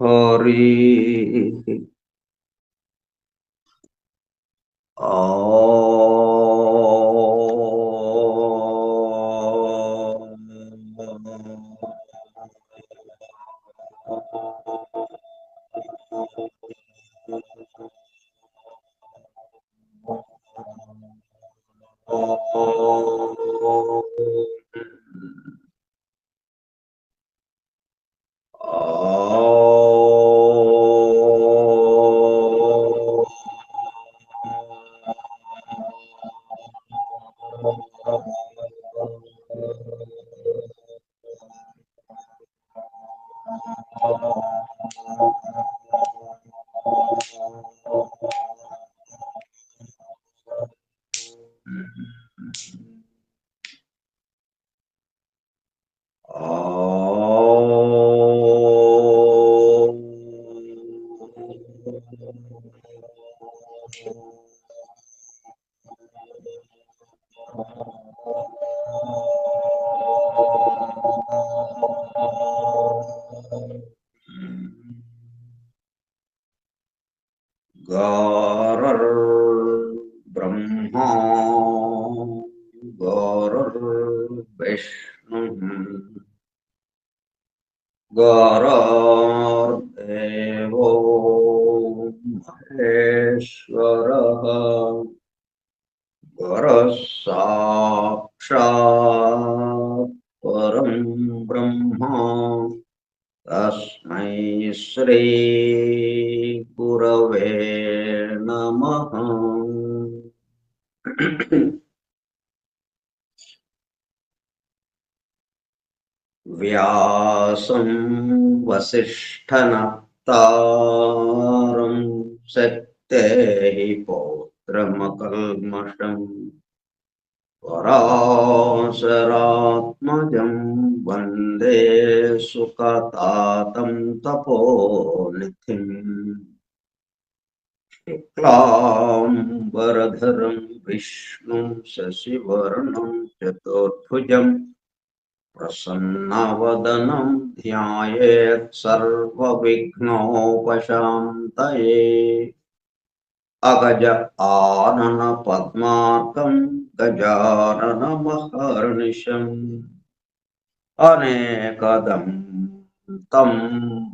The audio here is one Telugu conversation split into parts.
हरि ब्रह्मा विष्णुः गुरुर्देवो महेश्वरः गुरुः साक्षात् परं ब्रह्म तस्मै श्री गुरवे नमः। व्यासं वसिष्ठनप्तारं शक्तेः पौत्रमकल्मषम् पराशरात्मजं वन्दे सुखतातं तपोनिधिम् शुक्लाम्बरधरं विष्णुं शशिवर्णं चतुर्भुजम् प्रसन्नवदनं ध्यायेत् सर्वविघ्नोपशान्तये। अगज आनन पद्मार्कं गजाननमहर्निशम् अनेकदं तं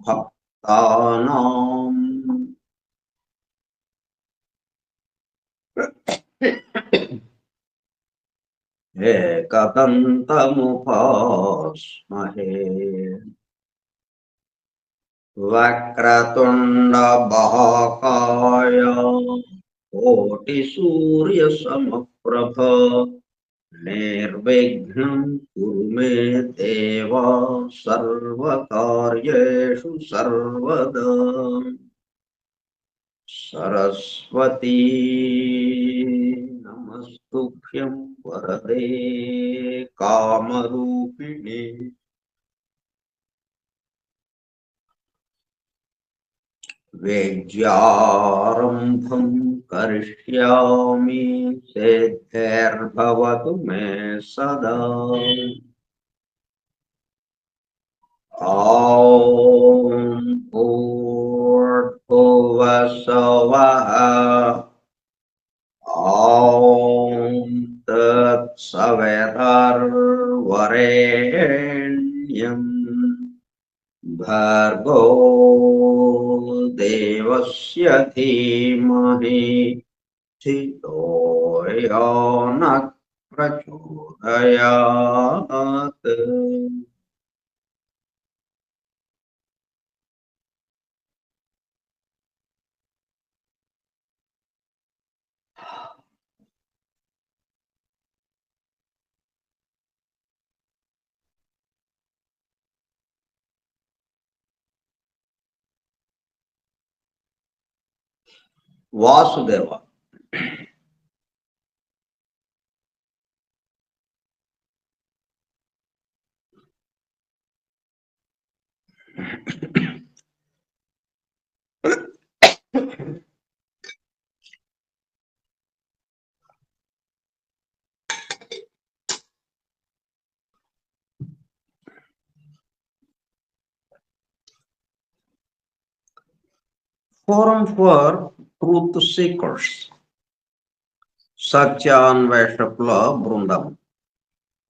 भक्तानां एकदन्तमुपास्महे। वक्रतुण्डमहाकाय कोटिसूर्यसमप्रभ निर्विघ्नं कुरु मे देव सर्वकार्येषु सर्वदा। सरस्वती नमस्तुभ्यं वरदे कामरूपिणे वेद्यारम्भं करिष्यामि सिद्धिर्भवतु मे सदा। ॐ भूर्भुवस्सुवः ॐ तत्सवितुर्वरेण्यम् भर्गो देवस्य धीमहि धियो यो नः प्रचोदयात्। Vasudeva forum for truth seekers, సత్యాన్వేషకుల బృందం.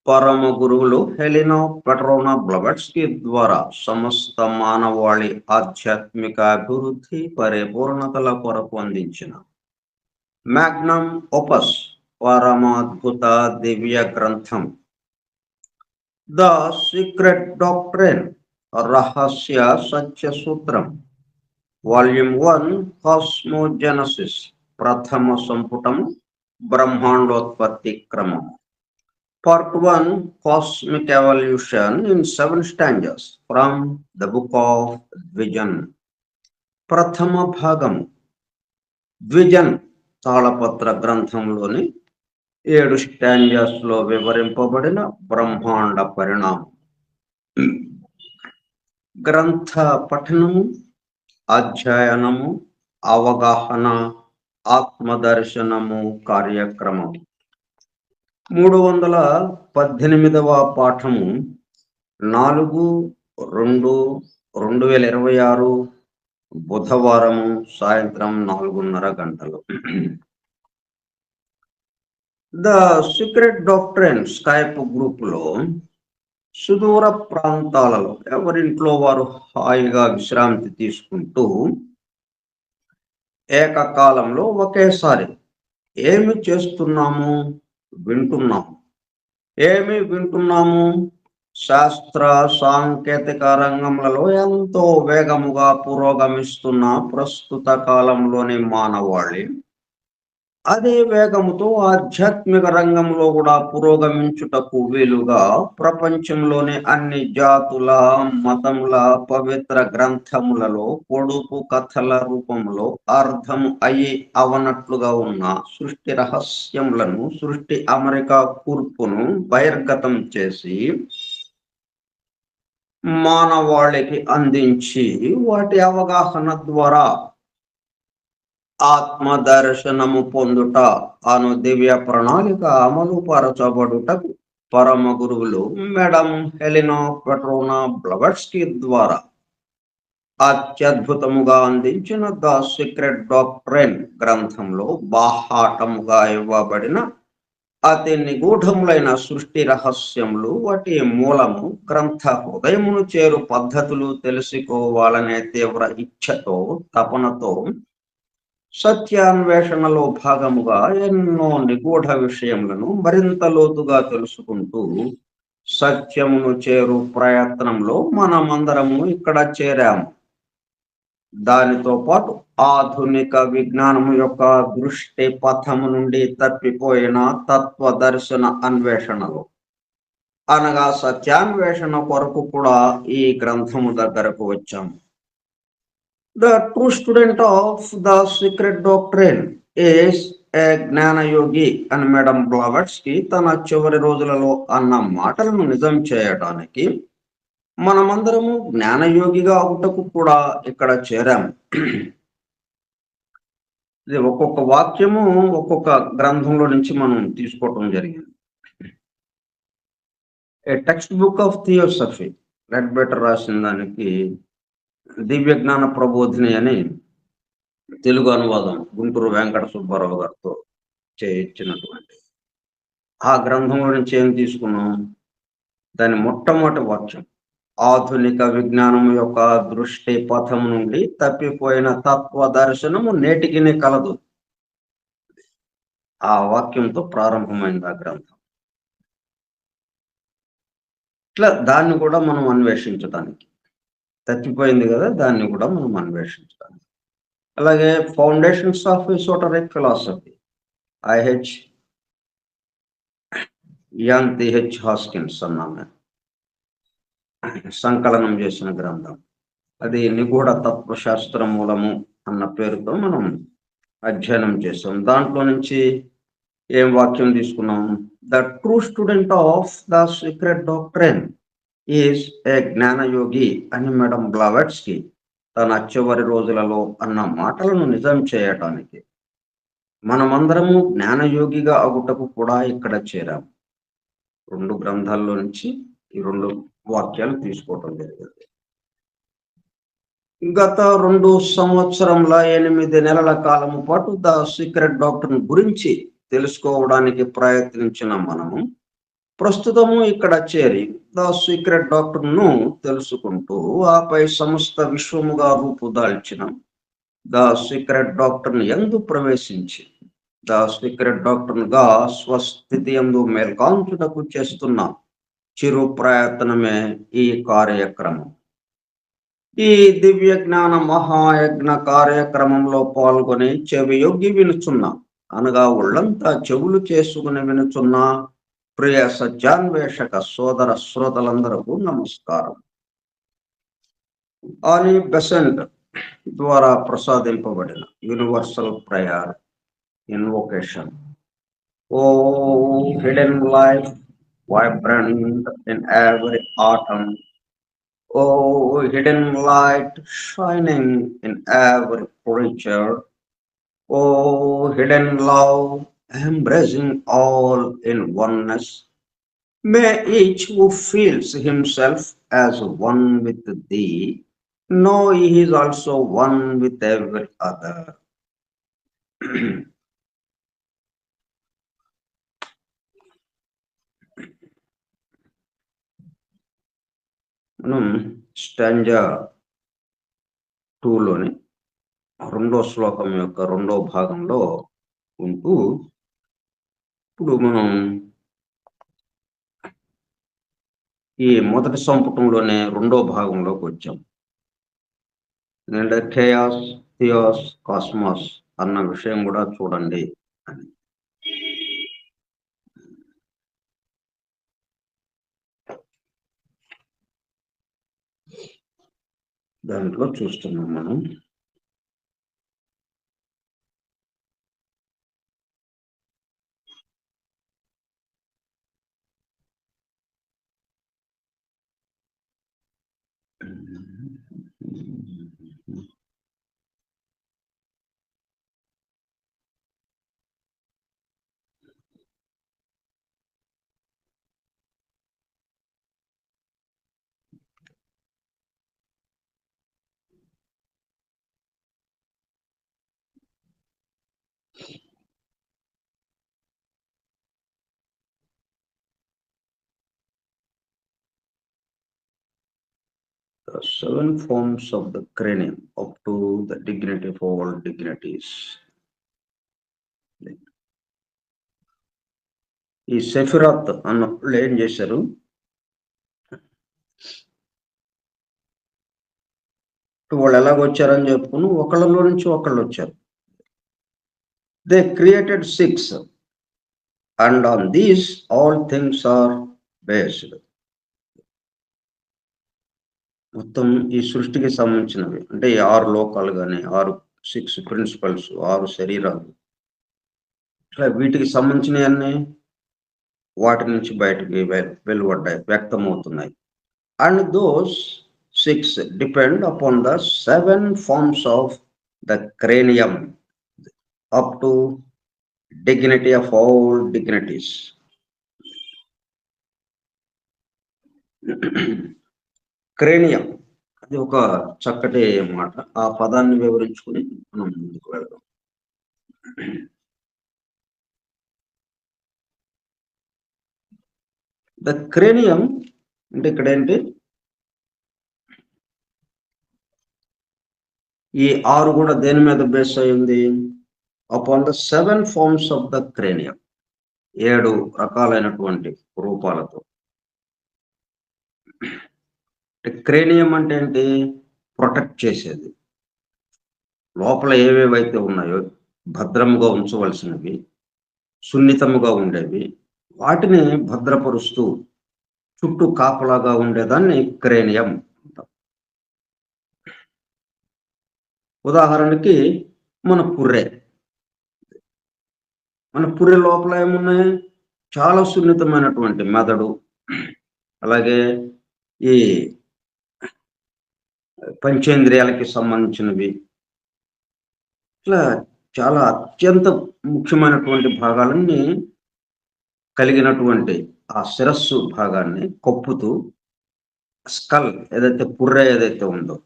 పరమ గురువులు హెలినా పెట్రోనా బ్లవట్స్కీ ద్వారా సమస్త మానవాళి ఆధ్యాత్మిక అభివృద్ధి పరిపూర్ణతల కొరకు అందించిన మ్యాగ్నమ్ ఓపస్ పరమాద్భుత దివ్య గ్రంథం ద సీక్రెట్ డాక్ట్రైన్, రహస్య సత్య సూత్రం, వాల్యూమ్ 1, కాస్మోజెనసిస్, ప్రథమ సంపుటం, బ్రహ్మాండోత్పత్తి క్రమం. Part 1, Cosmic Evolution in 7 stanzas from the book of Dvijan. ప్రథమ భాగం ద్విజన్ తాళపత్ర గ్రంథంలోని 7 స్టాంజాస్ లో వివరింపబడిన బ్రహ్మాండ పరిణామం. గ్రంథ పఠనము, అధ్యయనము, అవగాహన, ఆత్మదర్శనము కార్యక్రమం. 318వ పాఠము 4/2/2026 బుధవారము సాయంత్రం 4:30 గంటలు. ద సీక్రెట్ డాక్ట్రైన్ స్కైప్ గ్రూపులో సుదూర ప్రాంతాలలో ఎవరింట్లో వారు హాయిగా విశ్రాంతి తీసుకుంటూ ఏకకాలంలో ఒకేసారి ఏమి చేస్తున్నాము, వింటున్నాము. ఏమి వింటున్నాము? శాస్త్ర సాంకేతిక రంగంలో ఎంతో వేగముగా పురోగమిస్తున్న ప్రస్తుత కాలంలోని మానవాళి అదే వేగముతో ఆధ్యాత్మిక రంగంలో కూడా పురోగమించుటకు వీలుగా ప్రపంచంలోని అన్ని జాతుల, మతముల పవిత్ర గ్రంథములలో పొడుపు కథల రూపంలో అర్థం అయి అవనట్లుగా ఉన్న సృష్టి రహస్యములను, సృష్టి అమెరికా కూర్పును బహిర్గతం చేసి మానవాళికి అందించి వాటి అవగాహన ద్వారా ఆత్మదర్శనము పొందుట అను దివ్య ప్రణాళిక అమలు పరచబడుటకు పరమ గురువులు మేడం హెలినా పెట్రోనా బ్లవట్స్కీ ద్వారా అత్యద్భుతముగా అందించిన ద సీక్రెట్ డాక్ట్రైన్ గ్రంథంలో బాహాటముగా ఇవ్వబడిన అతి నిగూఢములైన సృష్టి రహస్యములు, వాటి మూలము, గ్రంథ హృదయమును చేరు పద్ధతులు తెలుసుకోవాలనే తీవ్ర ఇచ్ఛతో, తపనతో సత్యాన్వేషణలో భాగముగా ఎన్నో నిగూఢ విషయములను మరింత లోతుగా తెలుసుకుంటూ సత్యమును చేరు ప్రయత్నంలో మనమందరము ఇక్కడ చేరాము. దానితో పాటు ఆధునిక విజ్ఞానము యొక్క దృష్టి పథము నుండి తప్పిపోయిన తత్వదర్శన అన్వేషణలో అనగా సత్యాన్వేషణ కొరకు కూడా ఈ గ్రంథము దగ్గరకు వచ్చాము. The true student of the secret doctrine is a జ్ఞానయోగి అని మేడం బ్లవట్స్కీ తన చివరి రోజులలో అన్న మాటలను నిజం చేయడానికి మనమందరము జ్ఞానయోగిగా అవుటకు కూడా ఇక్కడ చేరాము. ఇది ఒక్కొక్క వాక్యము ఒక్కొక్క గ్రంథంలో నుంచి మనం తీసుకోవటం జరిగింది. A text book of theosophy Leadbeater రాసిన దానికి దివ్య జ్ఞాన ప్రబోధిని అని తెలుగు అనువాదం గుంటూరు వెంకట సుబ్బారావు గారితో చేయించినటువంటి ఆ గ్రంథంలో నుంచి ఏం తీసుకున్నాం? దాని మొట్టమొదటి వాక్యం, ఆధునిక విజ్ఞానం యొక్క దృష్టి పథం నుండి తప్పిపోయిన తత్వ దర్శనము నేటికి కలదు. ఆ వాక్యంతో ప్రారంభమైంది ఆ గ్రంథం. ఇట్లా దాన్ని కూడా మనం అన్వేషించడానికి, తప్పిపోయింది కదా, దాన్ని కూడా మనం అన్వేషించడానికి. అలాగే foundations of esoteric philosophy, I H Young T H Hoskins అన్నామే సంకలనం చేసిన గ్రంథం. అది నిగూఢ తత్వశాస్త్ర మూలము అన్న పేరుతో మనం అధ్యయనం చేసాం. దాంట్లో నుంచి ఏం వాక్యం తీసుకున్నాం? The true student of the secret doctrine is a జ్ఞానయోగి అని మేడం బ్లవట్స్కీ తన చివరి రోజులలో అన్న మాటలను నిజం చేయటానికి మనమందరము జ్ఞానయోగిగా అగుటకు కూడా ఇక్కడ చేరాము. 2 గ్రంథాల్లో నుంచి ఈ 2 వాక్యాలు తీసుకోవటం జరిగింది. గత 2 సంవత్సరంల 8 నెలల కాలము పాటు ద సీక్రెట్ డాక్టర్ గురించి తెలుసుకోవడానికి ప్రయత్నించిన మనము ప్రస్తుతము ఇక్కడ చేరి ద సీక్రెట్ డాక్టర్ను తెలుసుకుంటూ ఆపై సమస్త విశ్వముగా రూపుదాల్చిన ద సీక్రెట్ డాక్టర్ని యందు ప్రవేశించి ద సీక్రెట్ డాక్టర్గా స్వస్థితి యందు మేల్కాంచుటకు చేస్తున్న చిరు ప్రయత్నమే ఈ కార్యక్రమం. ఈ దివ్య జ్ఞాన మహాయజ్ఞ కార్యక్రమంలో పాల్గొని చెవియొగ్గి వినుచున్నా అనగా ఒళ్ళంతా చెవులు చేసుకుని వినుచున్న ప్రియ సత్యాన్వేషక సోదర శ్రోతలందరకు నమస్కారం. ఆని బెసెంట్ ద్వారా ప్రసాదింపబడిన universal prayer invocation. O hidden life vibrant in every atom, oh hidden light shining in every creature, oh hidden love embracing all in oneness, may each who feels himself as one with thee know he is also one with every other. మనం స్టాంజా 2లోని 2వ శ్లోకం యొక్క 2వ భాగంలో ఉంటూ ఇప్పుడు మనం ఈ మొదటి సంపుటంలోనే 2వ భాగంలోకి వచ్చాం. ఖేయాస్, థియోస్, కాస్మాస్ అన్న విషయం కూడా చూడండి అని. దాంట్లో చూస్తున్నాం మనం. The 7 forms of the cranium up to the dignity of all dignities. ఈ సెఫిరాత్ అన్నప్పుడు ఏం చేశారు? వాళ్ళు ఎలాగొచ్చారని చెప్పుకుని ఒకళ్ళలో నుంచి ఒకళ్ళు వచ్చారు. They created 6 and on these all things are based. మొత్తం ఈ సృష్టికి సంబంధించినవి అంటే 6 లోకాలు కానీ 6 ప్రిన్సిపల్స్, 6 శరీరాలు, ఇట్లా వీటికి సంబంధించినవన్నీ వాటి నుంచి బయటకి వెలువడ్డాయి, వ్యక్తమవుతున్నాయి. And those 6 depend upon the 7 forms of the cranium up to dignity of all dignities. Cranium అది ఒక చక్కటి మాట. ఆ పదాన్ని వివరించుకుని మనం ముందుకు వెళ్దాం. ద క్రేనియం అంటే ఇక్కడ ఏంటి? ఈ 6 కూడా దేని మీద బేస్ అయింది? Upon the 7 forms of the cranium, 7 రకాలైనటువంటి రూపాలతో. క్రేనియం అంటే ఏంటి? ప్రొటెక్ట్ చేసేది. లోపల ఏవేవైతే ఉన్నాయో భద్రముగా ఉంచవలసినవి, సున్నితముగా ఉండేవి, వాటిని భద్రపరుస్తూ చుట్టూ కాపలాగా ఉండేదాన్ని క్రేనియం అంటాం. ఉదాహరణకి మన పుర్రె లోపల ఏమున్నాయి? చాలా సున్నితమైనటువంటి మెదడు, అలాగే ఈ పంచేంద్రియాలకి సంబంధించినవి, ఇట్లా చాలా అత్యంత ముఖ్యమైనటువంటి భాగాలన్నీ కలిగినటువంటి ఆ శిరస్సు భాగాన్ని కప్పుతూ స్కల్ ఏదైతే పుర్రె ఏదైతే ఉందో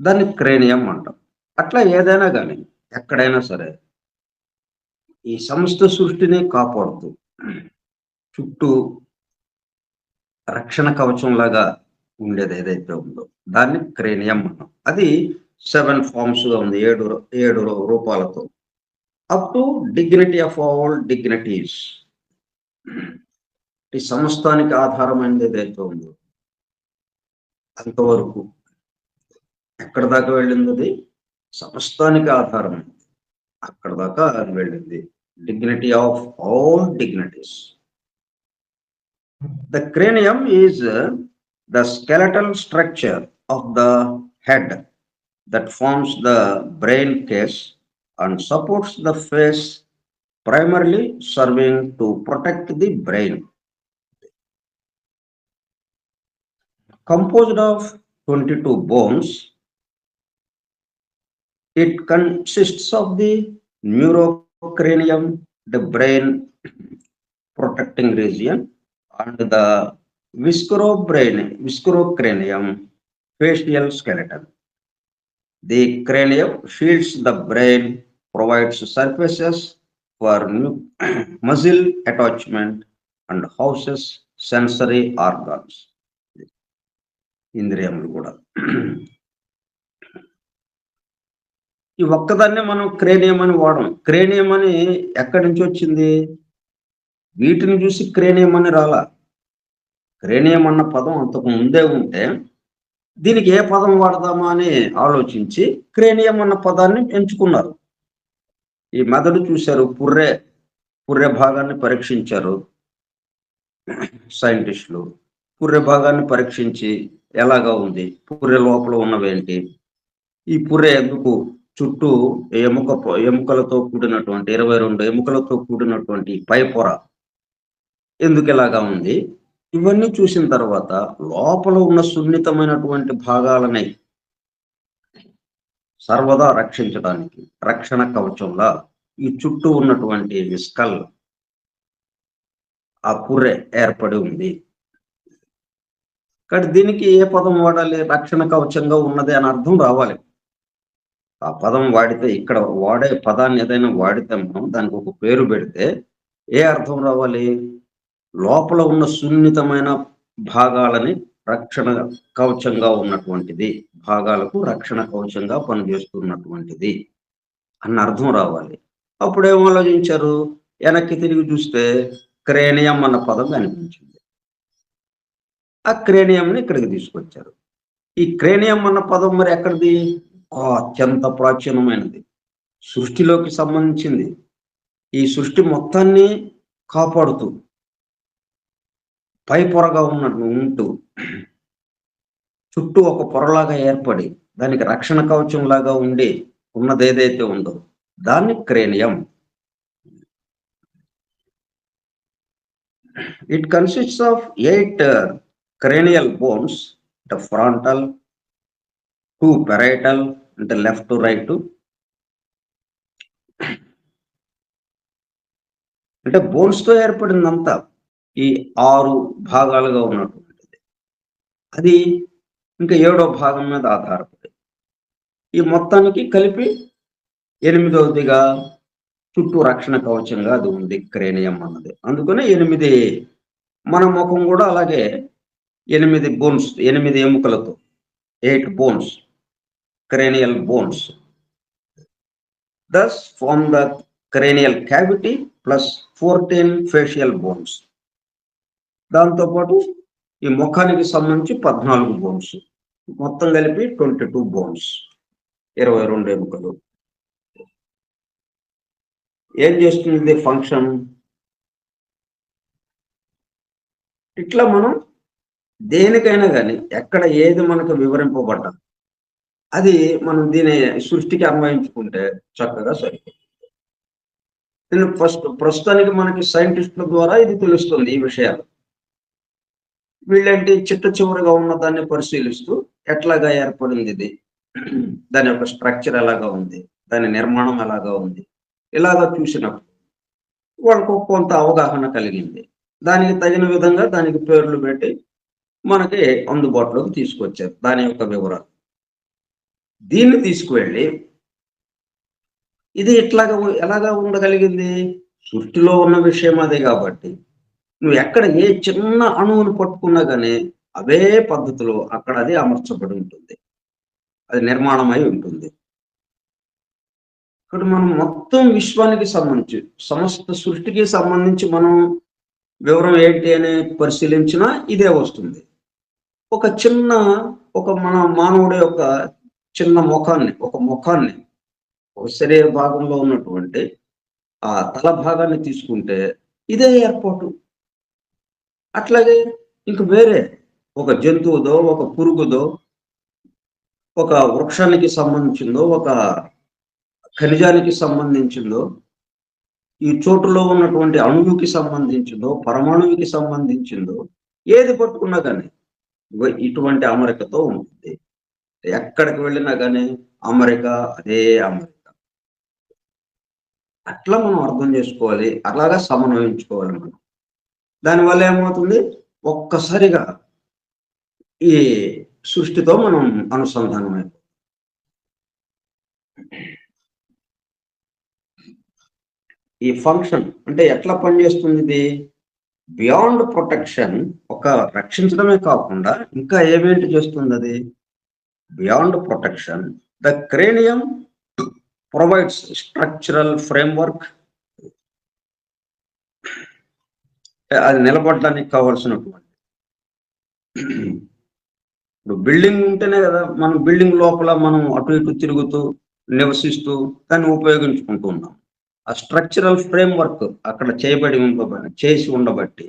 దాన్ని క్రేనియం అంటాం. అట్లా ఏదైనా కానీ ఎక్కడైనా సరే ఈ సమస్త సృష్టిని కాపాడుతూ చుట్టూ రక్షణ కవచం లాగా ఉండేది ఏదైతే ఉందో దాన్ని క్రేనియం అన్నాం. అది 7 ఫార్మ్స్ గా ఉంది, ఏడు రూపాలతో. Up to dignity of all dignities, ఈ సమస్తానికి ఆధారమైనది ఏదైతే ఉందో అంతవరకు ఎక్కడ దాకా వెళ్ళింది అది సమస్తానికి ఆధారం, అక్కడ దాకా అది వెళ్ళింది. Dignity of all dignities. The cranium is the skeletal structure of the head that forms the brain case and supports the face, primarily serving to protect the brain. Composed of 22 bones, it consists of the neurocranium, the brain protecting region, and the viscerocranium facial skeleton. The cranium shields the brain, provides surfaces for muscle attachment, and houses sensory organs. ఇంద్రియములు కూడా. ఈ ఒక్కదాన్నే మనం క్రేనియం అని వాడం. క్రేనియం అని ఎక్కడి నుంచి వచ్చింది? వీటిని చూసి క్రేనియం అని రాలా. క్రేనియం అన్న పదం అంతకు ముందే ఉంటే దీనికి ఏ పదం వాడదామా అని ఆలోచించి క్రేనియం అన్న పదాన్ని ఎంచుకున్నారు. ఈ మెదడు చూశారు, పుర్రె భాగాన్ని పరీక్షించారు సైంటిస్టులు. పుర్రె భాగాన్ని పరీక్షించి ఎలాగా ఉంది, పుర్రె లోపల ఉన్నవేంటి, ఈ పుర్రె ఎందుకు చుట్టూ ఎముకలతో కూడినటువంటి 22 ఎముకలతో కూడినటువంటి పై పొర ఎందుకు ఎలాగా ఉంది, ఇవన్నీ చూసిన తర్వాత లోపల ఉన్న సున్నితమైనటువంటి భాగాలని సర్వదా రక్షించడానికి రక్షణ కవచంలా ఈ చుట్టూ ఉన్నటువంటి స్కల్, ఆ పుర్రె ఏర్పడి ఉంది. కానీ దీనికి ఏ పదం వాడాలి? రక్షణ కవచంగా ఉన్నది అని అర్థం రావాలి. ఆ పదం వాడితే, ఇక్కడ వాడే పదాన్ని ఏదైనా వాడితే మనం దానికి ఒక పేరు పెడితే ఏ అర్థం రావాలి? లోపల ఉన్న సున్నితమైన భాగాలని రక్షణ కవచంగా ఉన్నటువంటిది, భాగాలకు రక్షణ కవచంగా పనిచేస్తున్నటువంటిది అన్న అర్థం రావాలి. అప్పుడేమో ఆలోచించారు, వెనక్కి తిరిగి చూస్తే క్రేనియం అన్న పదం కనిపించింది. ఆ క్రేనియంని ఇక్కడికి తీసుకొచ్చారు. ఈ క్రేనియం అన్న పదం మరి ఎక్కడిది? అత్యంత ప్రాచీనమైనది, సృష్టిలోకి సంబంధించింది. ఈ సృష్టి మొత్తాన్ని కాపాడుతూ పై పొరగా ఉంటూ చుట్టూ ఒక పొరలాగా ఏర్పడి దానికి రక్షణ కవచం లాగా ఉండి ఉన్నది ఏదైతే ఉందో దాన్ని cranium. It consists of 8 cranial bones, the frontal, 2 parietal, the left to right. అంటే బోన్స్ తో ఏర్పడిందంతా ఈ 6 భాగాలుగా ఉన్నటువంటిది. అది ఇంకా 7వ భాగం మీద ఆధారపడి ఈ మొత్తానికి కలిపి 8వదిగా చుట్టూ రక్షణ కవచంగా అది ఉంది క్రేనియం అన్నది. అందుకనే 8. మన ముఖం కూడా అలాగే 8 bones, 8 ఎముకలతో, 8 bones, cranial bones. Thus form the cranial cavity plus 14 facial bones. దాంతో పాటు ఈ ముఖానికి సంబంధించి 14 బోన్స్, మొత్తం కలిపి 22 బోన్స్, 22 ఎముకలు. ఏం చేస్తుంది ఫంక్షన్? ఇట్లా మనం దేనికైనా కానీ ఎక్కడ ఏది మనకు వివరింపబడ్డా అది మనం దీని సృష్టికి అన్వయించుకుంటే చక్కగా సరిపోతుంది. ప్రస్తుతానికి మనకి సైంటిస్టుల ద్వారా ఇది తెలుస్తుంది ఈ విషయాలు. వీళ్ళేంటి చిట్ట చివరిగా ఉన్న దాన్ని పరిశీలిస్తూ ఎట్లాగా ఏర్పడింది ఇది, దాని యొక్క స్ట్రక్చర్ ఎలాగా ఉంది, దాని నిర్మాణం ఎలాగా ఉంది, ఇలాగా చూసినప్పుడు వాళ్ళకు కొంత అవగాహన కలిగింది. దానికి తగిన విధంగా దానికి పేర్లు పెట్టి మనకి అందుబాటులోకి తీసుకొచ్చారు దాని యొక్క వివరాలు. దీన్ని తీసుకువెళ్ళి ఇది ఎలాగా ఉండగలిగింది? సృష్టిలో ఉన్న విషయం అదే కాబట్టి నువ్వు ఎక్కడ ఏ చిన్న అణువును పట్టుకున్నా కానీ అవే పద్ధతిలో అక్కడ అది అమర్చబడి ఉంటుంది. అది నిర్మాణమై ఉంటుంది. ఇక్కడ మనం మొత్తం విశ్వానికి సంబంధించి సమస్త సృష్టికి సంబంధించి మనం వివరం ఏంటి అని పరిశీలించినా ఇదే వస్తుంది. ఒక చిన్న మన మానవుడి యొక్క చిన్న ముఖాన్ని ఒక శరీర భాగంలో ఉన్నటువంటి ఆ తల భాగాన్ని తీసుకుంటే ఇదే ఏర్పాటు. అట్లాగే ఇంక వేరే ఒక జంతువుదో, ఒక పురుగుదో, ఒక వృక్షానికి సంబంధించిందో, ఒక ఖనిజానికి సంబంధించిందో, ఈ చోటులో ఉన్నటువంటి అణువుకి సంబంధించిందో, పరమాణువుకి సంబంధించిందో ఏది పట్టుకున్నా కానీ ఇటువంటి అమరికతో ఉంటుంది. ఎక్కడికి వెళ్ళినా కానీ అమరిక, అదే అమరిక. అట్లా మనం అర్థం చేసుకోవాలి. అలాగా సమన్వయించుకోవాలి మనం. దానివల్ల ఏమవుతుంది? ఒక్కసారిగా ఈ సృష్టితో మనం అనుసంధానమై ఈ ఫంక్షన్ అంటే ఎట్లా పనిచేస్తుంది ఇది? బియాండ్ ప్రొటెక్షన్, ఒక రక్షించడమే కాకుండా ఇంకా ఏమేంటి చేస్తుంది అది? Beyond protection, the cranium provides structural framework. అది నిలబడడానికి కావాల్సినటువంటి ఇప్పుడు బిల్డింగ్ ఉంటేనే కదా మనం బిల్డింగ్ లోపల మనం అటు ఇటు తిరుగుతూ నివసిస్తూ దాన్ని ఉపయోగించుకుంటూ ఉన్నాం. ఆ స్ట్రక్చరల్ ఫ్రేమ్వర్క్ అక్కడ చేసి ఉండబట్టి,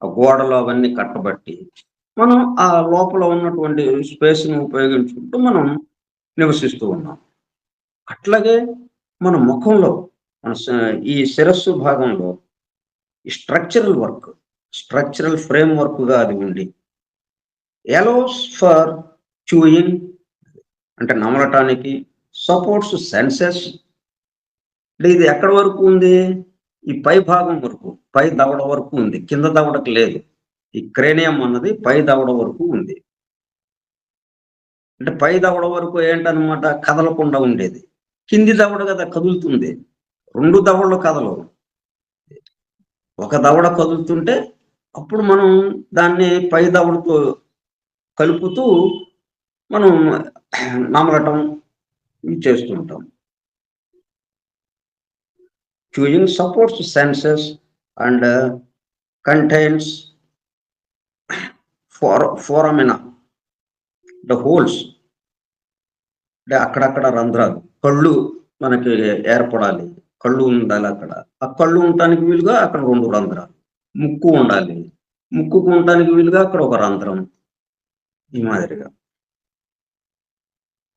ఆ గోడలు అవన్నీ కట్టబట్టి మనం ఆ లోపల ఉన్నటువంటి స్పేస్ని ఉపయోగించుకుంటూ మనం నివసిస్తూ ఉన్నాం. అట్లాగే మన ముఖంలో ఈ శిరస్సు భాగంలో ఈ స్ట్రక్చరల్ ఫ్రేమ్వర్క్గా అది ఉండి ఎలోస్ ఫర్ చూయింగ్ అంటే నమలటానికి, సపోర్ట్స్ సెన్సెస్. అంటే ఇది ఎక్కడి వరకు ఉంది? ఈ పై భాగం వరకు, పై దవడ వరకు ఉంది, కింద దవడకు లేదు. ఈ క్రేనియం అన్నది పై దవడ వరకు ఉంది. అంటే పై దవడ వరకు ఏంటనమాట కదలకుండా ఉండేది. కింది దవడ కదా కదులుతుంది. 2 దవడలు కదలవు. ఒక దవడ కదులుతుంటే అప్పుడు మనం దాన్ని పై దవడతో కలుపుతూ మనం నమలటం చేస్తుంటాం. Chewing supports senses and contains foramina, the holes. అంటే అక్కడక్కడ రంధ్రాలు. కళ్ళు మనకి ఏర్పడాలి, కళ్ళు ఉండాలి అక్కడ. ఆ కళ్ళు ఉండటానికి వీలుగా అక్కడ 2 రంధ్రాలు. ముక్కు ఉండాలి, ముక్కుకు ఉండటానికి వీలుగా అక్కడ ఒక రంధ్రం. ఈ మాదిరిగా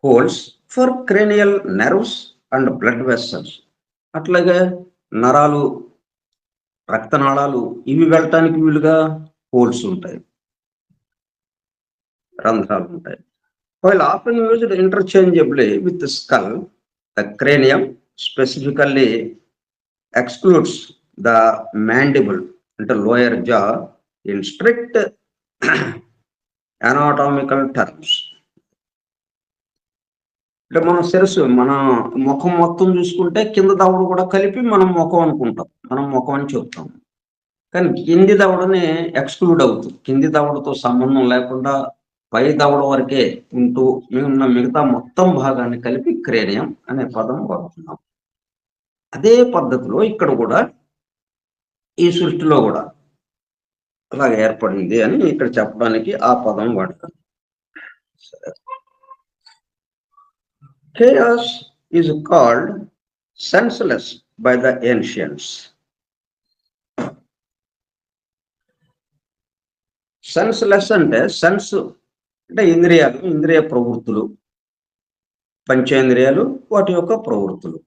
holes for cranial nerves and blood vessels. అట్లాగే నరాలు, రక్తనాళాలు ఇవి వెళ్ళటానికి వీలుగా హోల్స్ ఉంటాయి, రంధ్రాలు ఉంటాయి. While often used interchangeably with the skull, the cranium specifically excludes the mandible and the lower jaw in strict anatomical terms. అంటే మన శిరస్సు, మన ముఖం మొత్తం చూసుకుంటే కింద దవడ కూడా కలిపి మనం ముఖం అనుకుంటాం, మనం ముఖం అని చెప్తాం. కానీ కింది దవడని ఎక్స్క్లూడ్ అవుతుంది. కింది దవడతో సంబంధం లేకుండా పై దవడ వరకే ఉంటూ ఉన్న మిగతా మొత్తం భాగాన్ని కలిపి క్రేనియం అనే పదం వాడుతున్నాం. అదే పద్ధతిలో ఇక్కడ కూడా ఈ సృష్టిలో కూడా అలాగ ఏర్పడింది అని ఇక్కడ చెప్పడానికి ఆ పదం వాడతాం. Chaos is called senseless by the ancients. Senseless అంటే సెన్స్ అంటే ఇంద్రియాలు, ఇంద్రియ ప్రవృత్తులు, పంచేంద్రియాలు, వాటి యొక్క ప్రవృత్తులు.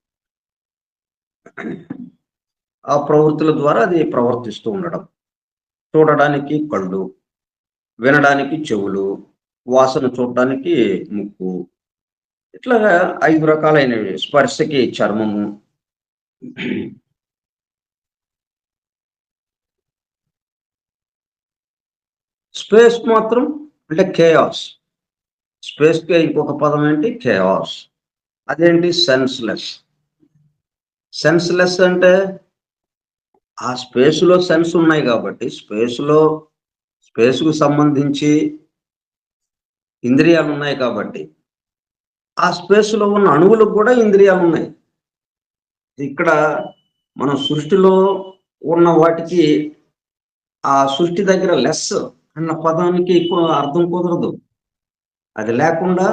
ఆ ప్రవృత్తుల ద్వారా అది ప్రవర్తిస్తూ ఉండడం. చూడడానికి కళ్ళు, వినడానికి చెవులు, వాసన చూడడానికి ముక్కు, ఇట్లా 5 రకాలైనవి. స్పర్శకి చర్మము. స్పేస్ మాత్రం అంటే కేయాస్, స్పేస్కి ఇంకొక పదం ఏంటి? కేయాస్. అదేంటి? సెన్స్లెస్. సెన్స్లెస్ అంటే ఆ స్పేస్లో సెన్స్ ఉన్నాయి కాబట్టి స్పేస్కు సంబంధించి ఇంద్రియాలు ఉన్నాయి కాబట్టి ఆ స్పేస్లో ఉన్న అణువులకు కూడా ఇంద్రియాలు ఉన్నాయి. ఇక్కడ మనం సృష్టిలో ఉన్న వాటికి ఆ సృష్టి దగ్గర లెస్ అన్న పదానికి ఎక్కువ అర్థం కుదరదు. అది లేకుండా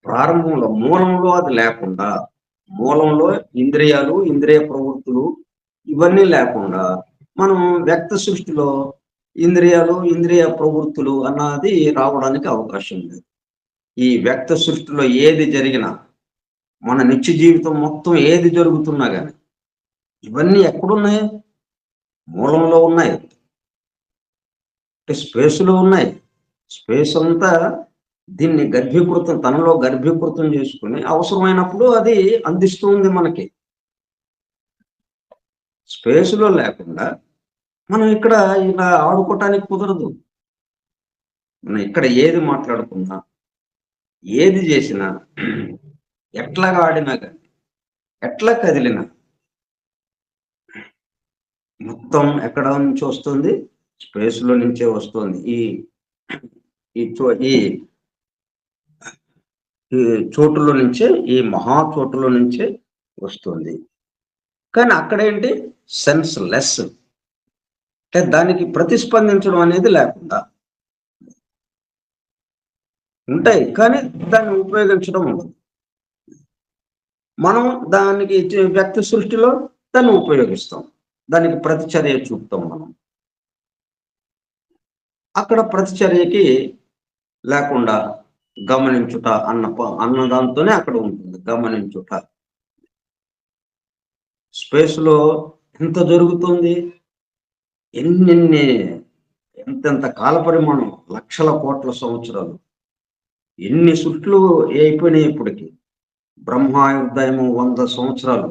ప్రారంభంలో మూలంలో అది లేకుండా, మూలంలో ఇంద్రియాలు, ఇంద్రియ ప్రవృత్తులు ఇవన్నీ లేకుండా మనం వ్యక్త సృష్టిలో ఇంద్రియాలు, ఇంద్రియ ప్రవృత్తులు అన్నది రావడానికి అవకాశం లేదు. ఈ వ్యక్త సృష్టిలో ఏది జరిగినా, మన నిత్య జీవితం మొత్తం ఏది జరుగుతున్నా కానీ ఇవన్నీ ఎక్కడున్నాయి? మూలంలో ఉన్నాయి, స్పేస్లో ఉన్నాయి. స్పేస్ అంతా దీన్ని తనలో గర్భీకృతం చేసుకుని అవసరమైనప్పుడు అది అందిస్తుంది మనకి. స్పేస్లో లేకుండా మనం ఇక్కడ ఇలా ఆడుకోవటానికి కుదరదు. మనం ఇక్కడ ఏది మాట్లాడుకున్నా, ఏది చేసినా, ఎట్లాగా ఆడినా కానీ, ఎట్లా కదిలినా మొత్తం ఎక్కడ నుంచి వస్తుంది? స్పేస్లో నుంచే వస్తుంది. ఈ చోటులో నుంచే, ఈ మహా చోటులో నుంచే వస్తుంది. కానీ అక్కడేంటి? సెన్స్ లెస్, అంటే దానికి ప్రతిస్పందించడం అనేది లేకుండా ఉంటాయి, కానీ దాన్ని ఉపయోగించడం ఉండదు. మనం దానికి వ్యక్తి సృష్టిలో దాన్ని ఉపయోగిస్తాం, దానికి ప్రతిచర్య చూపుతాం. మనం అక్కడ ప్రతిచర్యకి లేకుండా గమనించుట అన్న దాంతోనే అక్కడ ఉంటుంది. గమనించుట. స్పేస్లో ఎంత జరుగుతుంది, ఎంతెంత కాల పరిమాణం, లక్షల కోట్ల సంవత్సరాలు, ఎన్ని సృష్టిలు అయిపోయినాయి ఇప్పటికి. బ్రహ్మాయుర్దాయము 100 సంవత్సరాలు,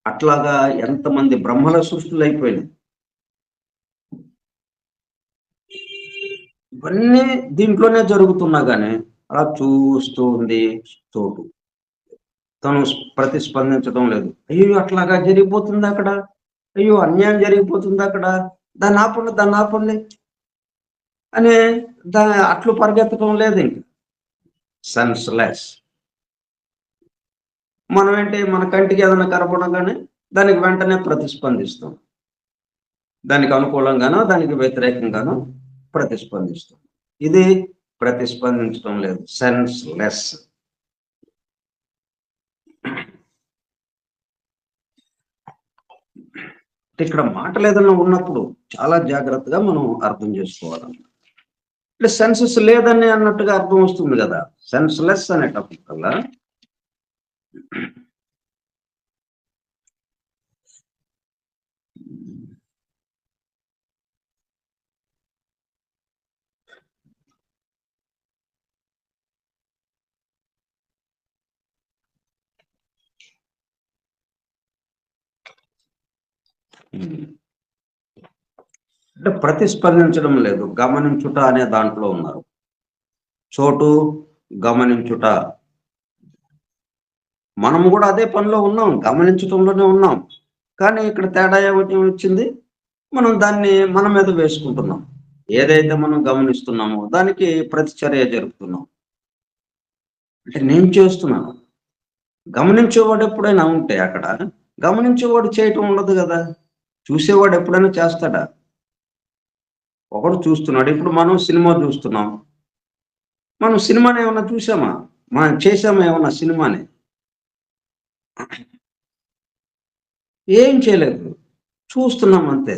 అట్లాగా ఎంతమంది బ్రహ్మల సృష్టిలు అయిపోయినాయి. ఇవన్నీ దీంట్లోనే జరుగుతున్నా కానీ అలా చూస్తూ ఉంది చోటు. తను ప్రతిస్పందించడం లేదు. అయ్యో అట్లాగా జరిగిపోతుంది అక్కడ, అయ్యో అన్యాయం జరిగిపోతుంది అక్కడ, దాన్ని ఆపండి అనే అట్లు పరిగెత్తడం లేదు. ఇంక సెన్స్లెస్. మనం ఏంటి, మన కంటికి ఏదైనా కనపడగానే దానికి వెంటనే ప్రతిస్పందిస్తాం. దానికి అనుకూలంగానో దానికి వ్యతిరేకంగానో ప్రతిస్పందిస్తాం. ఇది ప్రతిస్పందించడం లేదు, సెన్స్లెస్. ఇక్కడ మాటలు ఏదైనా ఉన్నప్పుడు చాలా జాగ్రత్తగా మనం అర్థం చేసుకోవాలన్నమాట. అంటే సెన్సెస్ లేదని అన్నట్టుగా అర్థం వస్తుంది కదా. సెన్స్లెస్ అనేటప్పటికల్లా అంటే ప్రతిస్పందించడం లేదు, గమనించుట అనే దాంట్లో ఉన్నారు. చోటు, గమనించుట. మనము కూడా అదే పనిలో ఉన్నాం, గమనించటంలోనే ఉన్నాం. కానీ ఇక్కడ తేడా ఏమిటి వచ్చింది? మనం దాన్ని మన మీద వేసుకుంటున్నాం. ఏదైతే మనం గమనిస్తున్నామో దానికి ప్రతిచర్య జరుపుతున్నాం. అంటే నేను చేస్తున్నాను. గమనించేవాడు ఎప్పుడైనా ఉంటే అక్కడ గమనించేవాడు చేయటం ఉండదు కదా. చూసేవాడు ఎప్పుడైనా చేస్తాడా? ఒకడు చూస్తున్నాడు. ఇప్పుడు మనం సినిమా చూస్తున్నాం. మనం సినిమాని ఏమన్నా చూసామా? మనం చేసామా ఏమన్నా సినిమాని? ఏం చేయలేదు, చూస్తున్నాం అంతే.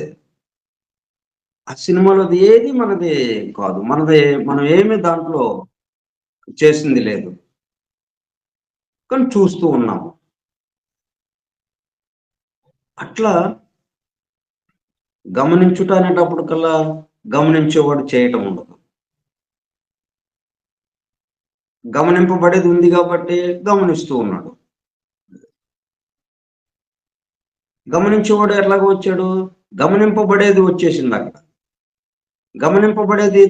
ఆ సినిమాలోది ఏది మనది కాదు, మనం ఏమి దాంట్లో చేసింది లేదు, కానీ చూస్తూ ఉన్నాము. అట్లా గమనించుట అనేటప్పటికల్లా గమనించేవాడు చేయటం ఉండదు. గమనింపబడేది ఉంది కాబట్టి గమనిస్తూ ఉన్నాడు. గమనించేవాడు ఎట్లాగో వచ్చాడు? గమనింపబడేది వచ్చేసింది అక్కడ. గమనింపబడేది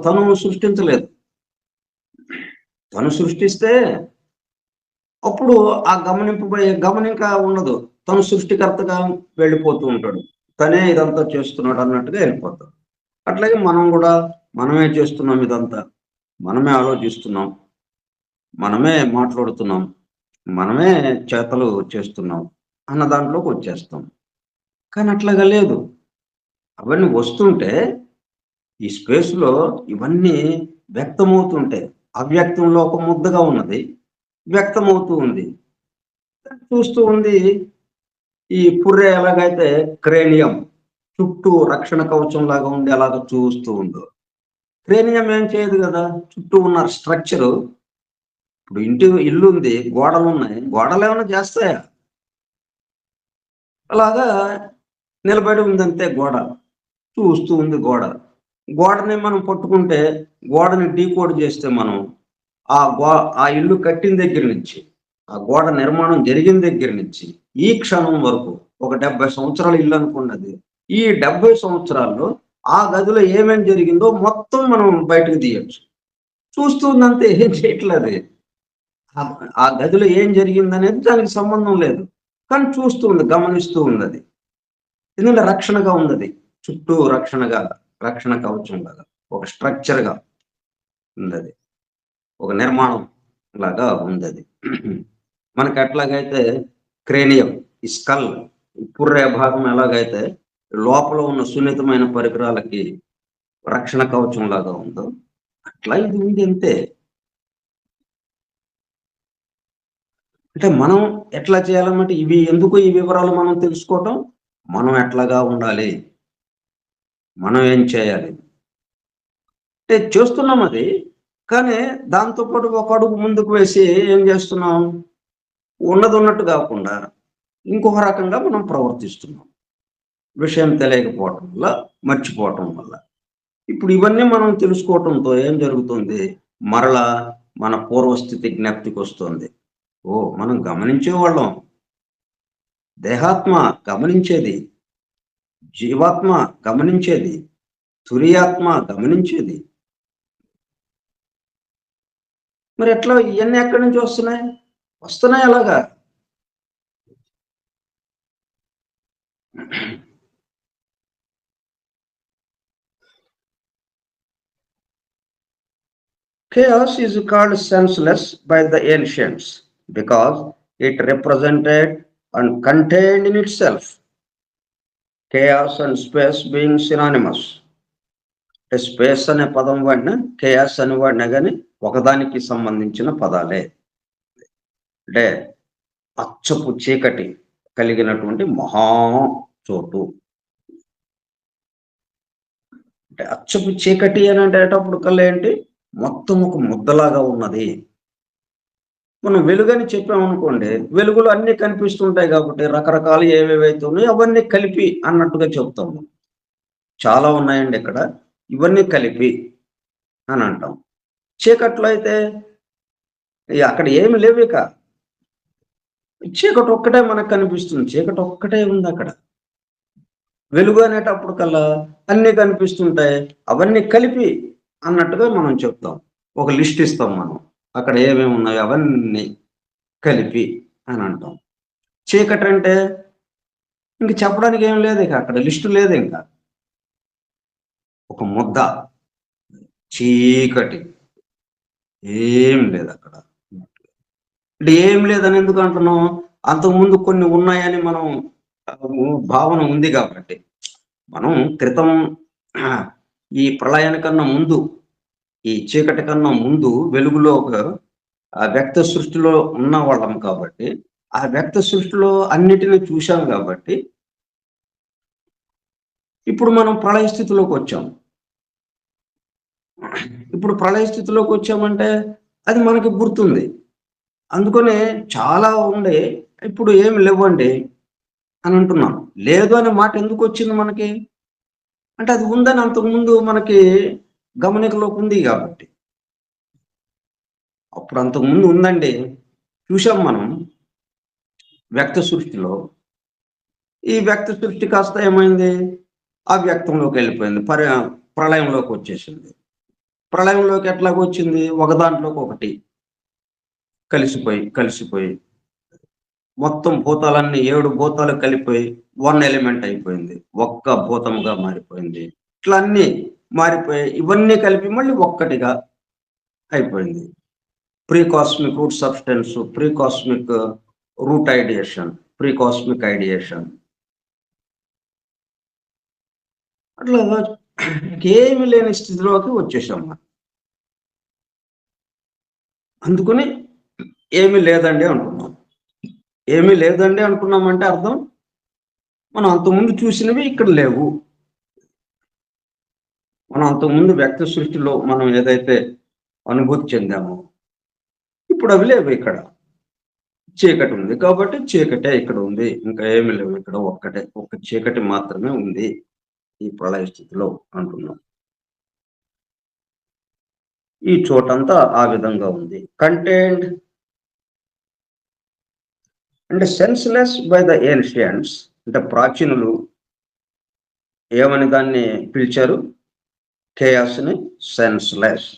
తను సృష్టించలేదు, తను సృష్టిస్తే అప్పుడు ఆ గమనిక ఉండదు. తను సృష్టికర్తగా వెళ్ళిపోతూ ఉంటాడు. తనే ఇదంతా చేస్తున్నాడు అన్నట్టుగా వెళ్ళిపోతాడు. అట్లాగే మనం కూడా మనమే చేస్తున్నాం ఇదంతా. మనమే ఆలోచిస్తున్నాం. మనమే మాట్లాడుతున్నాం. మనమే చేతలు చేస్తున్నాం అన్న దాంట్లోకి వచ్చేస్తాం. కానీ అట్లాగా లేదు. అవన్నీ వస్తుంటే ఈ స్పేస్‌లో ఇవన్నీ వ్యక్తమవుతుంటాయి. అవ్యక్తంలో ఒక ముద్దగా ఉన్నది. వ్యక్తమవుతూ ఉంది. చూస్తూ ఉంది. ఈ పుర్రె ఎలాగైతే క్రేనియం చుట్టూ రక్షణ కవచంలాగా ఉండి అలాగ చూస్తూ ఉందో. క్రేనియం ఏం చేయదు గదా! చుట్టూ ఉన్న స్ట్రక్చరు ఇప్పుడు ఇల్లుంది, గోడలున్నాయి. గోడలేమన్నా చేస్తాయా? అలాగా నిలబడి ఉందంతే గోడ. చూస్తూ ఉంది గోడ. గోడని మనం పట్టుకుంటే, గోడని డీకోడ్ చేస్తే మనం ఆ గో ఆ ఇల్లు కట్టిన దగ్గర నుంచి, ఆ గోడ నిర్మాణం జరిగిన దగ్గర నుంచి, ఈ క్షణం వరకు ఒక 70 సంవత్సరాల ఇల్లు అనుకోండి అది. ఈ 70 సంవత్సరాల్లో ఆ గదిలో ఏమేం జరిగిందో మొత్తం మనం బయటకు తీయొచ్చు. చూస్తూ ఉందంతే ఏం చేయట్లేదు. ఆ ఆ గదిలో ఏం జరిగిందనేది దానికి సంబంధం లేదు. కానీ చూస్తూ ఉంది, గమనిస్తూ ఉందది. ఎందుకంటే రక్షణగా ఉందది. చుట్టూ రక్షణ కవచంలాగా, ఒక స్ట్రక్చర్‌గా ఉందది. ఒక నిర్మాణం లాగా ఉందది. మనకి ఎట్లాగైతే క్రేనియం, ఈ స్కల్, ఈ పుర్రె భాగం ఎలాగైతే లోపల ఉన్న సున్నితమైన పరికరాలకి రక్షణ కవచం లాగా ఉందో, అట్లా ఇది ఉంది అంతే. అంటే మనం ఎట్లా చేయాలన్నమాట ఇవి ఎందుకు ఈ వివరాలు మనం తెలుసుకోవటం, మనం ఎట్లాగా ఉండాలి, మనం ఏం చేయాలి. అంటే చేస్తున్నాం అది. కానీ దాంతో పాటు ఒక అడుగు ముందుకు వేసి ఏం చేస్తున్నాం, ఉన్నదున్నట్టు కాకుండా ఇంకొక రకంగా మనం ప్రవర్తిస్తున్నాం. విషయం తెలియకపోవటం వల్ల, మర్చిపోవటం వల్ల. ఇప్పుడు ఇవన్నీ మనం తెలుసుకోవటంతో ఏం జరుగుతుంది, మరలా మన పూర్వస్థితి జ్ఞప్తికొస్తుంది. ఓహ్! మనం గమనించేవాళ్ళం. దేహాత్మ గమనించేది. జీవాత్మ గమనించేది. తురియాత్మ గమనించేది. మరి ఎట్లా ఇయన్నీ ఎక్కడి నుంచి వస్తున్నాయి? వస్తున్నాయి అలాగా. Chaos is called senseless by the ancients because it represented and contained in itself. Chaos and space being synonymous. Space అనే పదం వాడినా, కేయాస్ అని వాడినా కానీ ఒకదానికి సంబంధించిన పదాలే. అంటే అచ్చపు చీకటి కలిగినటువంటి మహా చోటు. అంటే అచ్చపు చీకటి అని అనేటప్పుడు కల్లా ఏంటి, మొత్తం ఒక ముద్దలాగా ఉన్నది. మనం వెలుగని చెప్పామనుకోండి, వెలుగులో అన్నీ కనిపిస్తుంటాయి కాబట్టి రకరకాలు ఏవేవైతే ఉన్నాయో అవన్నీ కలిపి అన్నట్టుగా చెప్తాము. చాలా ఉన్నాయండి ఇక్కడ. ఇవన్నీ కలిపి అని అంటాం. చీకట్లో అయితే అక్కడ ఏమి లేవిక. చీకటి ఒక్కటే మనకు కనిపిస్తుంది. చీకటి ఒక్కటే ఉంది అక్కడ. వెలుగు అనేటప్పుడు కల్లా అన్నీ కనిపిస్తుంటాయి. అవన్నీ కలిపి అన్నట్టుగా మనం చెప్తాం. ఒక లిస్ట్ ఇస్తాం మనం. అక్కడ ఏమేమి ఉన్నాయో అవన్నీ కలిపి అని అంటాం. చీకటి అంటే ఇంక చెప్పడానికి ఏం లేదు ఇక అక్కడ లిస్టు లేదు ఇంకా. ఒక ముద్ద చీకటి ఏం లేదు అక్కడ. అంటే ఏం లేదని ఎందుకు అంటున్నాం? అంతకుముందు కొన్ని ఉన్నాయని మనం భావన ఉంది కాబట్టి. మనం క్రితం ఈ ప్రళయానికన్నా ముందు, ఈ చీకటి కన్నా ముందు వెలుగులో ఒక వ్యక్త సృష్టిలో ఉన్నవాళ్ళం కాబట్టి, ఆ వ్యక్త సృష్టిలో అన్నిటిని చూశాం కాబట్టి, ఇప్పుడు మనం ప్రళయ స్థితిలోకి వచ్చాం. ఇప్పుడు ప్రళయ స్థితిలోకి వచ్చామంటే అది మనకి గుర్తుంది. అందుకనే చాలా ఉండే ఇప్పుడు ఏమి లేవండి అని అంటున్నాం. లేదు అనే మాట ఎందుకు వచ్చింది మనకి? అంటే అది ఉందని అంతకుముందు మనకి గమనికలోకి ఉంది కాబట్టి. అప్పుడు అంతకుముందు ఉందండి. చూసాం మనం వ్యక్త సృష్టిలో. ఈ వ్యక్త సృష్టి కాస్త ఏమైంది? అవ్యక్తంలోకి వెళ్ళిపోయింది. ప్రళయంలోకి వచ్చేసింది. ప్రళయంలోకి ఎట్లాగొచ్చింది? ఒక దాంట్లోకి ఒకటి. కలిసిపోయి మొత్తం భూతాలన్నీ 7 భూతాలు కలిపోయి 1 ఎలిమెంట్ అయిపోయింది, ఒక్క భూతముగా మారిపోయింది. ఇట్లా అన్ని మారిపోయి ఇవన్నీ కలిపి మళ్ళీ ఒక్కటిగా అయిపోయింది. Pre cosmic root substance, pre cosmic root ideation, pre cosmic ideation. అట్లా ఏమి లేని స్థితిలోకి వచ్చేసాం. అందుకని ఏమీ లేదండి అంటున్నాం. ఏమీ లేదండి అంటున్నామంటే అర్థం మనం అంతకుముందు చూసినవి ఇక్కడ లేవు. మనం అంతకుముందు వ్యక్తి సృష్టిలో మనం ఏదైతే అనుభూతి చెందామో ఇప్పుడు అవి లేవు. ఇక్కడ చీకటి ఉంది కాబట్టి చీకటే ఇక్కడ ఉంది, ఇంకా ఏమి లేవు. ఇక్కడ ఒక్క చీకటి మాత్రమే ఉంది ఈ ప్రళయ స్థితిలో అంటున్నాం. ఈ చోటంతా ఆ విధంగా ఉంది. కంటైన్డ్ అంటే సెన్స్లెస్ బై ద ఏన్షియంట్స్, అంటే ప్రాచీనులు ఏమని దాన్ని పిలిచారు? కేయాస్ని senseless,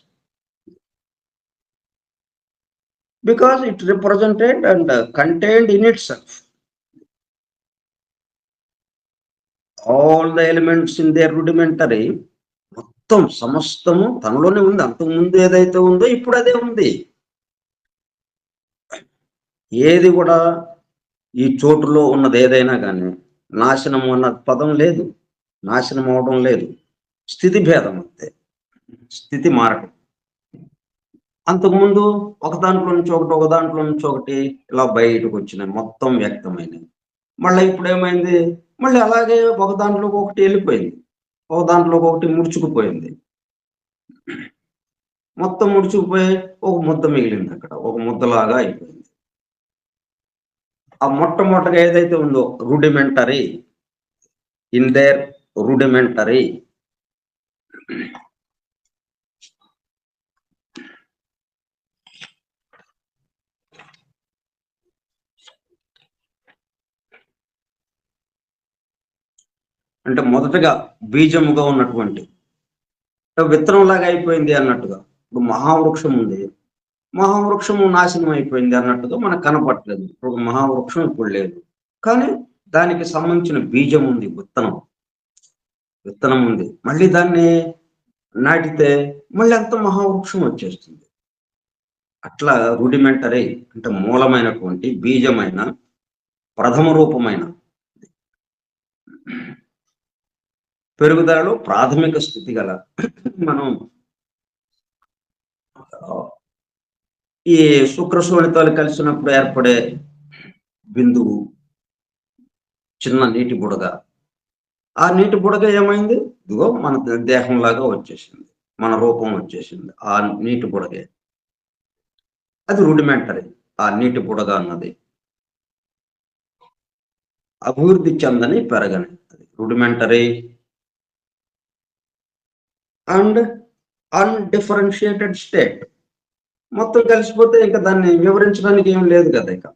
because it represented and contained in itself all the elements in their rudimentary. మొత్తం సమస్తము తనలోనే ఉంది. అంతకుముందు ఏదైతే ఉందో ఇప్పుడు అదే ఉంది. ఏది కూడా ఈ చోటులో ఉన్నది ఏదైనా కానీ నాశనం అన్న పదం లేదు, నాశనం అవడం లేదు. స్థితి భేదం అంతే, స్థితి మారటం. అంతకుముందు ఒక దాంట్లో నుంచి ఒకటి ఇలా బయటకు వచ్చినాయి, మొత్తం వ్యక్తమైనవి. మళ్ళీ ఇప్పుడు ఏమైంది? మళ్ళీ అలాగే ఒక దాంట్లోకి ఒకటి వెళ్ళిపోయింది, ఒక దాంట్లోకి ఒకటి ముడుచుకుపోయింది. మొత్తం ముడుచుకుపోయి ఒక ముద్ద మిగిలింది, అక్కడ ఒక ముద్దలాగా అయిపోయింది. ఆ మొట్టమొదటిగా ఏదైతే ఉందో రూడిమెంటరీ, ఇన్ దేర్ రూడిమెంటరీ, అంటే మొదటగా బీజముగా ఉన్నటువంటి విత్తనంలాగా అయిపోయింది అన్నట్టుగా. ఇప్పుడు మహావృక్షం ఉంది, మహావృక్షము నాశనం అయిపోయింది అన్నట్టుగా మనకు కనపడలేదు. ఇప్పుడు మహావృక్షం ఇప్పుడు లేదు, కానీ దానికి సంబంధించిన బీజం ఉంది, విత్తనం ఉంది. మళ్ళీ దాన్ని నాటితే మళ్ళీ అంత మహావృక్షం వచ్చేస్తుంది. అట్లా రూడిమెంటరీ అంటే మూలమైనటువంటి బీజమైన ప్రథమ రూపమైన పెరుగుదలలో ప్రాథమిక స్థితి గల మనం ఈ శుక్రశోణితాలు కలిసినప్పుడు ఏర్పడే బిందువు, చిన్న నీటి బుడగ. ఆ నీటి బుడగ ఏమైంది? ఇదిగో మన దేహంలాగా వచ్చేసింది, మన రూపం వచ్చేసింది. ఆ నీటి బుడగే, అది రూడిమెంటరీ. ఆ నీటి బుడగ అన్నది అభివృద్ధి చెందని పెరగని, అది రూడిమెంటరీ అండ్ అన్డిఫరెన్షియేటెడ్ స్టేట్. మొత్తం కలిసిపోతే ఇంకా దాన్ని వివరించడానికి ఏం లేదు కదా. ఇక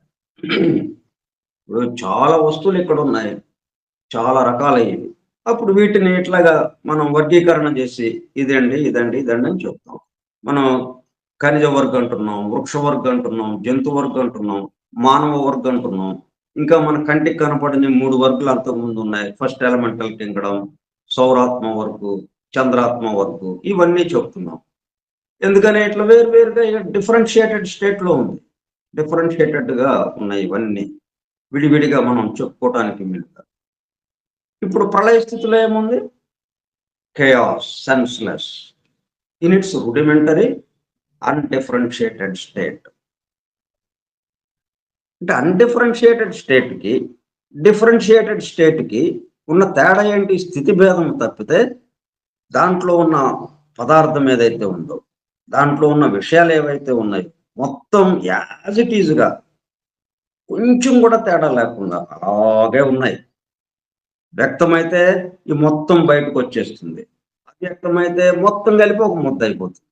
ఇప్పుడు చాలా వస్తువులు ఇక్కడ ఉన్నాయి, చాలా రకాలయ్యేవి. అప్పుడు వీటిని ఇట్లాగా మనం వర్గీకరణ చేసి ఇదండి అని చెప్తాం. మనం ఖనిజ వర్గం అంటున్నాం, వృక్ష వర్గం అంటున్నాం, జంతు వర్గం అంటున్నాం, మానవ వర్గం అంటున్నాం. ఇంకా మన కంటికి కనపడిన 3 వర్గాలు అంతకుముందు ఉన్నాయి. ఫస్ట్ ఎలిమెంటల్ కింగ్డమ్, సౌరాత్మ వర్గు, చంద్రాత్మ వర్గు, ఇవన్నీ చెప్తున్నాం. ఎందుకని ఇట్లా వేరుగా డిఫరెన్షియేటెడ్ స్టేట్ లో ఉంది, డిఫరెన్షియేటెడ్ గా ఉన్నాయి. ఇవన్నీ విడివిడిగా మనం చెప్పుకోవటానికి వీలుగా. ఇప్పుడు ప్రళయ స్థితిలో ఏముంది? Chaos, senseless in its rudimentary undifferentiated state. అంటే అన్డిఫరెన్షియేటెడ్ స్టేట్ కి డిఫరెన్షియేటెడ్ స్టేట్ కి ఉన్న తేడా ఏంటి? స్థితి భేదం తప్పితే దాంట్లో ఉన్న పదార్థం ఏదైతే ఉందో, దాంట్లో ఉన్న విషయాలు ఏవైతే ఉన్నాయో మొత్తం యాజ్ ఇట్ ఈజ్ గా కొంచెం కూడా తేడా లేకుండా అలాగే ఉన్నాయి. వ్యక్తమైతే ఈ మొత్తం బయటకు వచ్చేస్తుంది, అవ్యక్తమైతే మొత్తం కలిపి ఒక ముద్ద అయిపోతుంది.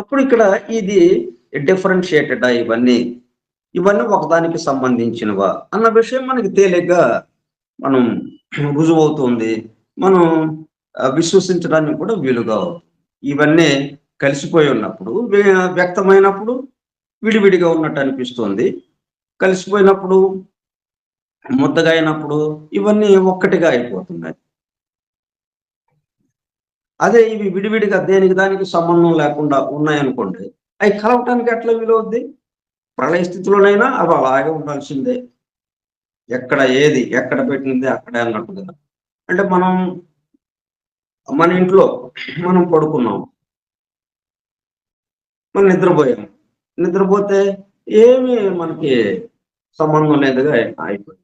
అప్పుడు ఇక్కడ ఇది డిఫరెన్షియేటెడ్ ఇవన్నీ ఒకదానికి సంబంధించినవా అన్న విషయం మనకి తేలిగ్గా మనం రుజువవుతుంది, మనం విశ్వసించడానికి కూడా వీలుగా అవుతుంది. ఇవన్నీ కలిసిపోయి ఉన్నప్పుడు వ్యక్తమైనప్పుడు విడివిడిగా ఉన్నట్టు అనిపిస్తుంది. కలిసిపోయినప్పుడు ముద్దగా అయినప్పుడు ఇవన్నీ ఒక్కటిగా అయిపోతున్నాయి. అదే ఇవి విడివిడిగా దేనికి దానికి సంబంధం లేకుండా ఉన్నాయనుకోండి, అవి కలవటానికి ఎట్లా వీలవుద్ది? ప్రళయ స్థితిలోనైనా అవి అలాగే ఉండాల్సిందే. ఎక్కడ పెట్టింది అక్కడే అన్నట్టుగా. అంటే మన ఇంట్లో మనం పడుకున్నాం. మనం నిద్రపోయాం. నిద్రపోతే ఏమి మనకి సంబంధం లేదుగా అయిపోయింది.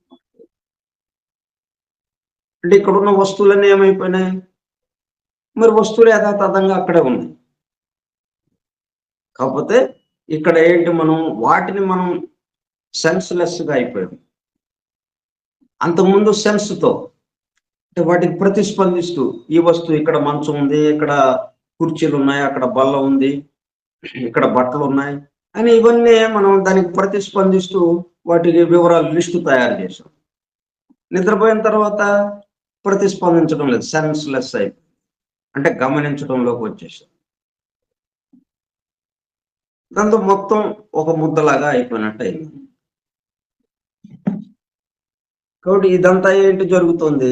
అంటే ఇక్కడున్న వస్తువులన్నీ ఏమైపోయినాయి? మరి వస్తువులు యథాతథంగా అక్కడే ఉన్నాయి. కాకపోతే ఇక్కడ ఏంటి, వాటిని సెన్స్‌లెస్‌గా అయిపోయాం. అంతకుముందు సెన్స్‌తో అంటే వాటికి ప్రతిస్పందిస్తూ ఈ వస్తువు ఇక్కడ మంచం ఉంది, ఇక్కడ కుర్చీలున్నాయి, అక్కడ బల్ల ఉంది, ఇక్కడ బట్టలున్నాయి అని ఇవన్నీ మనం దానికి ప్రతిస్పందిస్తూ వాటికి వివరాలు లిస్టు తయారు చేసాం. నిద్రపోయిన తర్వాత ప్రతిస్పందించడం లేదు. సెన్స్‌లెస్ అయిపోయింది. అంటే గమనించడంలోకి వచ్చేసాం. దాంతో మొత్తం ఒక ముద్దలాగా అయిపోయినట్టు అయింది. కాబట్టి ఇదంతా ఏంటి జరుగుతుంది?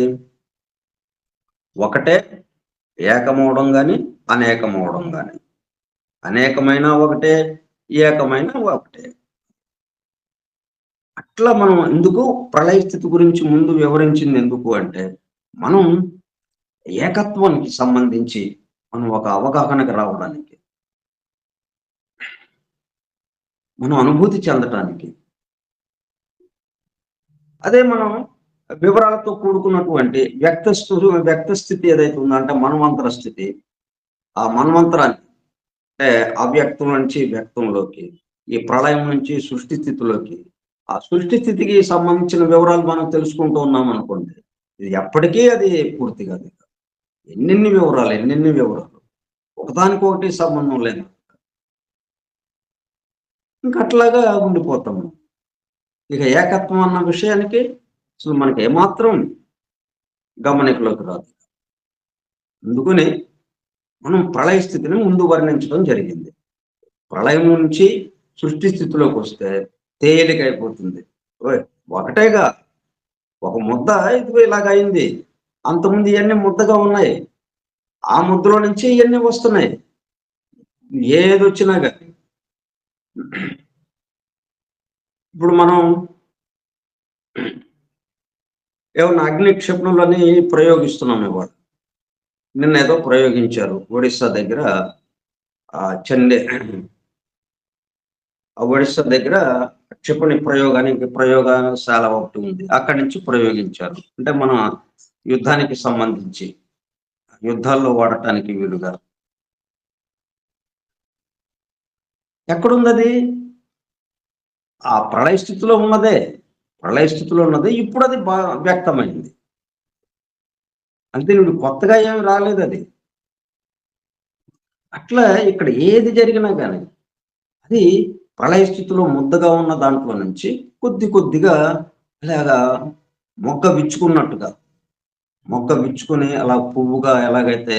ఒకటే ఏకమవడం గాని, అనేకమవడం గాని. అనేకమైన ఒకటే, ఏకమైన ఒకటే. అట్లా మనం ఎందుకు ప్రళయ స్థితి గురించి ముందు వివరించింది ఎందుకు అంటే, మనం ఏకత్వానికి సంబంధించి మనం ఒక అవగాహనకు రావడానికి. మనం అనుభూతి చెందటానికి. అదే మనం వివరాలతో కూడుకున్నటువంటి వ్యక్త స్థితి ఏదైతే ఉందో అంటే మన్వంతర స్థితి. ఆ మన్వంతరాన్ని అంటే అవ్యక్తం నుంచి వ్యక్తంలోకి, ఈ ప్రళయం నుంచి సృష్టి స్థితిలోకి, ఆ సృష్టి స్థితికి సంబంధించిన వివరాలు మనం తెలుసుకుంటూ ఉన్నాం అనుకోండి. ఇది ఎప్పటికీ అది పూర్తి కాదు. ఎన్నెన్ని వివరాలు. ఒకదానికొకటి సంబంధం లేదు. ఇంక అట్లాగా ఉండిపోతాం. ఇక ఏకత్వం అన్న విషయానికి అసలు మనకి ఏమాత్రం గమనికలోకి రాదు. అందుకని మనం ప్రళయ స్థితిని ముందు వర్ణించడం జరిగింది. ప్రళయం నుంచి సృష్టి స్థితిలోకి వస్తే తేలికైపోతుంది. ఓయ్! ఒకటేగా ఒక ముద్ద ఇదిగో ఇలాగ అయింది. అంతకుముందు ఇయన్నీ ముద్దగా ఉన్నాయి. ఆ ముద్దలో నుంచి ఇయన్నీ వస్తున్నాయి. ఏదొచ్చినా గాని. ఇప్పుడు మనం ఏమన్నా అగ్ని క్షిపణులని ప్రయోగిస్తున్నాం ఇవాళ. నిన్నేదో ప్రయోగించారు. ఒడిస్సా దగ్గర చండే ఒడిస్సా దగ్గర క్షిపణి ప్రయోగశాల ఒకటి ఉంది. అక్కడి నుంచి ప్రయోగించారు. అంటే మన యుద్ధానికి సంబంధించి, యుద్ధాల్లో వాడటానికి వీలుగా. ఎక్కడుందది? ఆ ప్రళయ స్థితిలో ఉన్నదే. ప్రళయ స్థితిలో ఉన్నదే. ఇప్పుడు అది వ్యక్తమైంది. అంతే నువ్వు కొత్తగా ఏమి రాలేదది. అట్లా ఇక్కడ ఏది జరిగినా గాని అది ప్రళయ స్థితిలో ముద్దగా ఉన్న దాంట్లో నుంచి కొద్దిగా ఇలాగా మొగ్గ విచ్చుకుని అలా పువ్వుగా ఎలాగైతే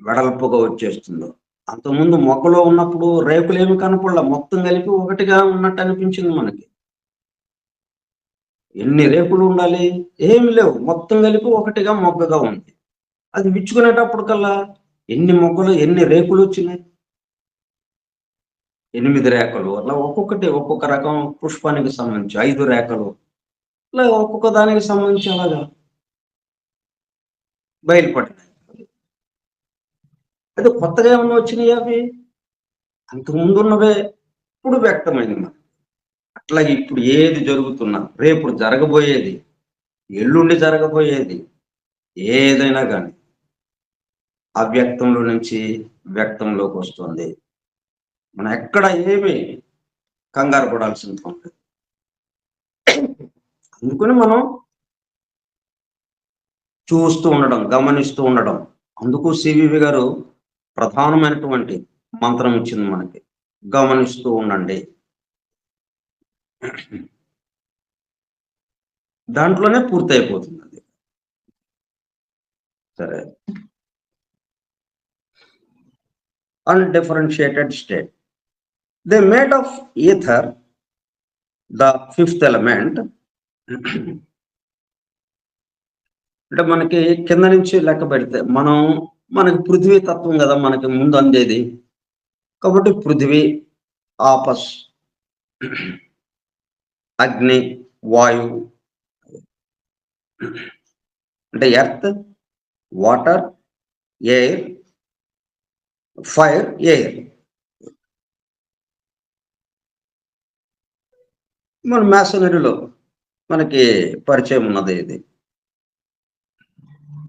వెడల్పుగా వచ్చేస్తుందో. అంతకుముందు మొగ్గలో ఉన్నప్పుడు రేకులేమి కనపడలా. మొత్తం కలిపి ఒకటిగా ఉన్నట్టు అనిపించింది మనకి. ఎన్ని రేకులు ఉండాలి? ఏమి లేవు. మొత్తం కలిపి ఒకటిగా మొగ్గగా ఉంది. అది విచ్చుకునేటప్పటికల్లా ఎన్ని రేకులొచ్చినాయి? 8 రేఖలు. అట్లా ఒక్కొక్క రకం పుష్పానికి సంబంధించి 5 రేఖలు. ఇలా ఒక్కొక్క దానికి సంబంధించి అలాగా బయలుపడినాయి. అయితే కొత్తగా ఏమన్నా వచ్చినాయా అవి? అంతకుముందున్నవే ఇప్పుడు వ్యక్తమైంది మనకి. అట్లాగే ఇప్పుడు ఏది జరుగుతున్నా, రేపు జరగబోయేది, ఎల్లుండి జరగబోయేది ఏదైనా గాని అవ్యక్తంలో నుంచి వ్యక్తంలోకి వస్తుంది. మనం ఎక్కడ ఏమి కంగారు పడాల్సిన పని లేదు. అందుకని మనం చూస్తూ ఉండడం, గమనిస్తూ ఉండడం. అందుకు సివివి గారు ప్రధానమైనటువంటి మంత్రం ఇచ్చింది మనకి. గమనిస్తూ ఉండండి. దాంట్లోనే పూర్తయిపోతుంది అది. సరే. undifferentiated state. They made of ether, the fifth element. అంటే మనకి కింద నుంచి లెక్క పెడితే మనకి పృథ్వీ తత్వం కదా మనకి ముందు అందేది. కాబట్టి పృథ్వీ, ఆపస్, అగ్ని, వాయు, అంటే earth, water, air, fire, air. మన మ్యాసనరీలో మనకి పరిచయం ఉన్నది ఇది.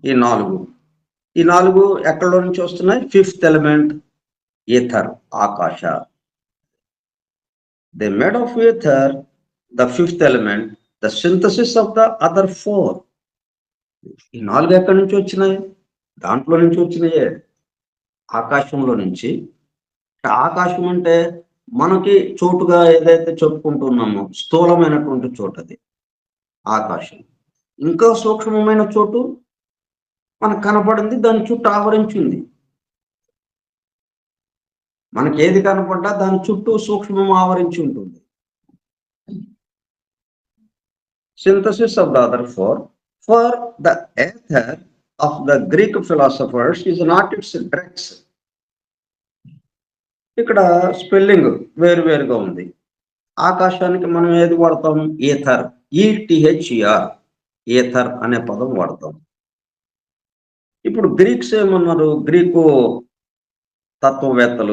ఈ నాలుగు ఎక్కడో నుంచి వస్తున్నాయి? ఫిఫ్త్ ఎలిమెంట్ ఈథర్, ఆకాశ. They made of ether, the fifth element, the synthesis of the other four. ఈ 4 ఎక్కడి నుంచి వచ్చినాయి? దాంట్లో నుంచి వచ్చినాయే, ఆకాశంలో నుంచి. ఆకాశం అంటే మనకి చోటుగా ఏదైతే చెప్పుకుంటున్నామో స్థూలమైనటువంటి చోటు అది ఆకాశం. ఇంకా సూక్ష్మమైన చోటు మనకు కనపడింది, దాని చుట్టూ ఆవరించింది. మనకి ఏది కనపడ్డా దాని చుట్టూ సూక్ష్మం ఆవరించి ఉంటుంది. Synthesis of the other four. For the ether of the Greek philosophers is not its dregs. ఇక్కడ స్పెల్లింగ్ వేరువేరుగా ఉంది. ఆకాశానికి మనం ఏది వాడతాం? ఈథర్, ఈటిహెచ్ఈఆర్, ఈథర్ అనే పదం వాడతాం. ఇప్పుడు గ్రీక్స్ ఏమన్నారు? గ్రీకు తత్వవేత్తలు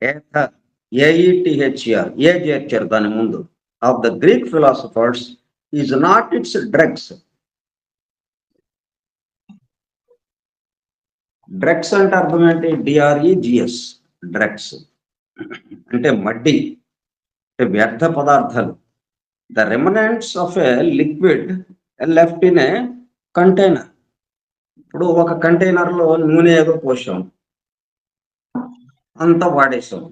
ఏథర్, ఏఈటిహెచ్ఈఆర్, ఏ చేర్చారు దాని ముందు. Of the Greek philosophers is not it's drugs. Drugs అంటే అర్థం ఏంటి? డిఆర్ఈజిఎస్, డ్రగ్స్ అంటే మడ్డి, అంటే వ్యర్థ పదార్థాలు. The remnants of a liquid left in a container. ఇప్పుడు ఒక కంటైనర్లో నూనె ఏదో పోసాం, అంతా వాడేసాం,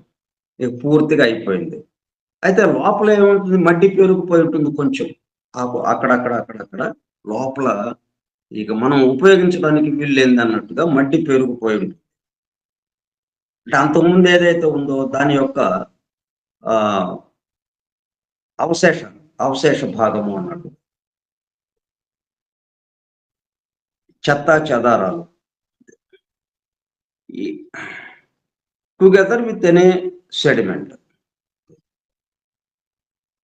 ఇక పూర్తిగా అయిపోయింది. అయితే లోపల ఏముంటుంది? మడ్డి పేరుకుపోయి ఉంటుంది కొంచెం, అక్కడక్కడ లోపల. ఇక మనం ఉపయోగించడానికి వీల్లేంది అన్నట్టుగా మడ్డి పేరుకుపోయి ఉంటుంది. అంటే అంతకుముందు ఏదైతే ఉందో దాని యొక్క అవశేష భాగము అన్నట్టు, చెత్తా చెదారాలు. Together with any sediment.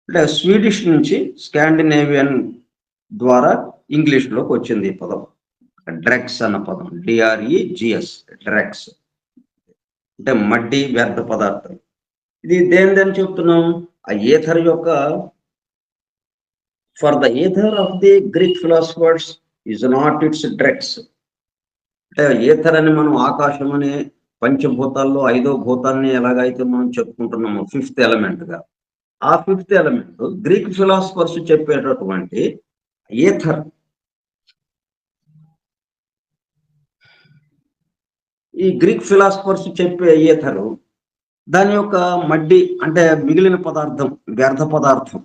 అంటే స్వీడిష్ నుంచి స్కాండినేవియన్ ద్వారా ఇంగ్లీష్లోకి వచ్చింది ఈ పదం, డ్రగ్స్ అన్న పదం. డిఆర్ఈజిఎస్, డ్రగ్స్ అంటే మడ్డి, వ్యర్థ పదార్థం. ఇది దేని చెప్తున్నాం? ఆ ఈథర్ యొక్క, for the ether of the Greek philosophers is not it's drugs. అంటే ఈథర్ అని మనం ఆకాశం అనే పంచభూతాల్లో 5వ భూతాన్ని ఎలాగైతే మనం చెప్పుకుంటున్నామో ఫిఫ్త్ ఎలిమెంట్ గా, ఆ ఫిఫ్త్ ఎలిమెంట్ గ్రీక్ ఫిలాసఫర్స్ చెప్పేటటువంటి ఈథర్. ఈ గ్రీక్ ఫిలాసఫర్స్ చెప్పే ఈథరు, దాని యొక్క మడ్డి అంటే మిగిలిన పదార్థం, వ్యర్థ పదార్థం,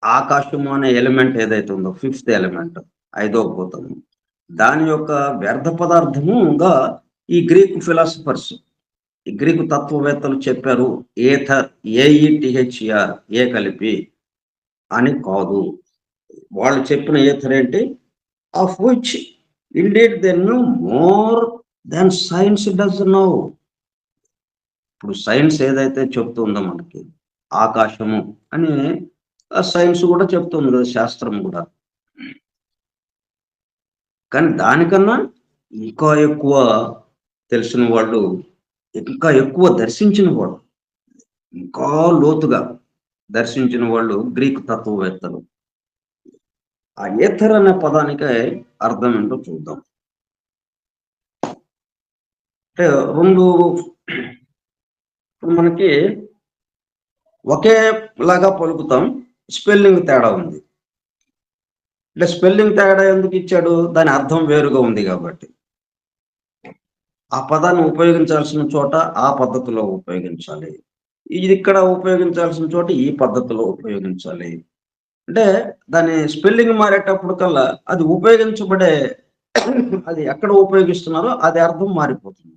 ఆకాశము అనే ఎలిమెంట్ ఏదైతే ఉందో ఫిఫ్త్ ఎలిమెంట్, 5వ భూతము, దాని యొక్క వ్యర్థ పదార్థముగా ఈ గ్రీక్ ఫిలాసఫర్స్, ఈ గ్రీకు తత్వవేత్తలు చెప్పారు ఏథర్, ఏఈటిహెచ్ఈఆర్, ఏ కలిపి అని కాదు. వాళ్ళు చెప్పిన ఏథర్ ఏంటి? Of which indeed they know more than science does know. ఇప్పుడు సైన్స్ ఏదైతే చెప్తుందో మనకి ఆకాశము అని, సైన్స్ కూడా చెప్తుంది కదా, శాస్త్రం కూడా. కానీ దానికన్నా ఇంకా ఎక్కువ తెలిసిన వాళ్ళు, ఇంకా ఎక్కువ దర్శించిన వాళ్ళు, ఇంకా లోతుగా దర్శించిన వాళ్ళు గ్రీకు తత్వవేత్తలు. ఆ ఏథర్ అనే పదానికి అర్థం ఏంటో చూద్దాం. అంటే రెండు మనకి ఒకేలాగా పలుకుతాం, స్పెల్లింగ్ తేడా ఉంది. అంటే స్పెల్లింగ్ తేడా ఎందుకు ఇచ్చాడు? దాని అర్థం వేరుగా ఉంది కాబట్టి. ఆ పదాన్ని ఉపయోగించాల్సిన చోట ఆ పద్ధతిలో ఉపయోగించాలి, ఇది ఇక్కడ ఉపయోగించాల్సిన చోట ఈ పద్ధతిలో ఉపయోగించాలి. అంటే దాని స్పెల్లింగ్ మారేటప్పుడు కల్లా అది ఉపయోగించబడే అది ఎక్కడ ఉపయోగిస్తున్నారో అది అర్థం మారిపోతుంది.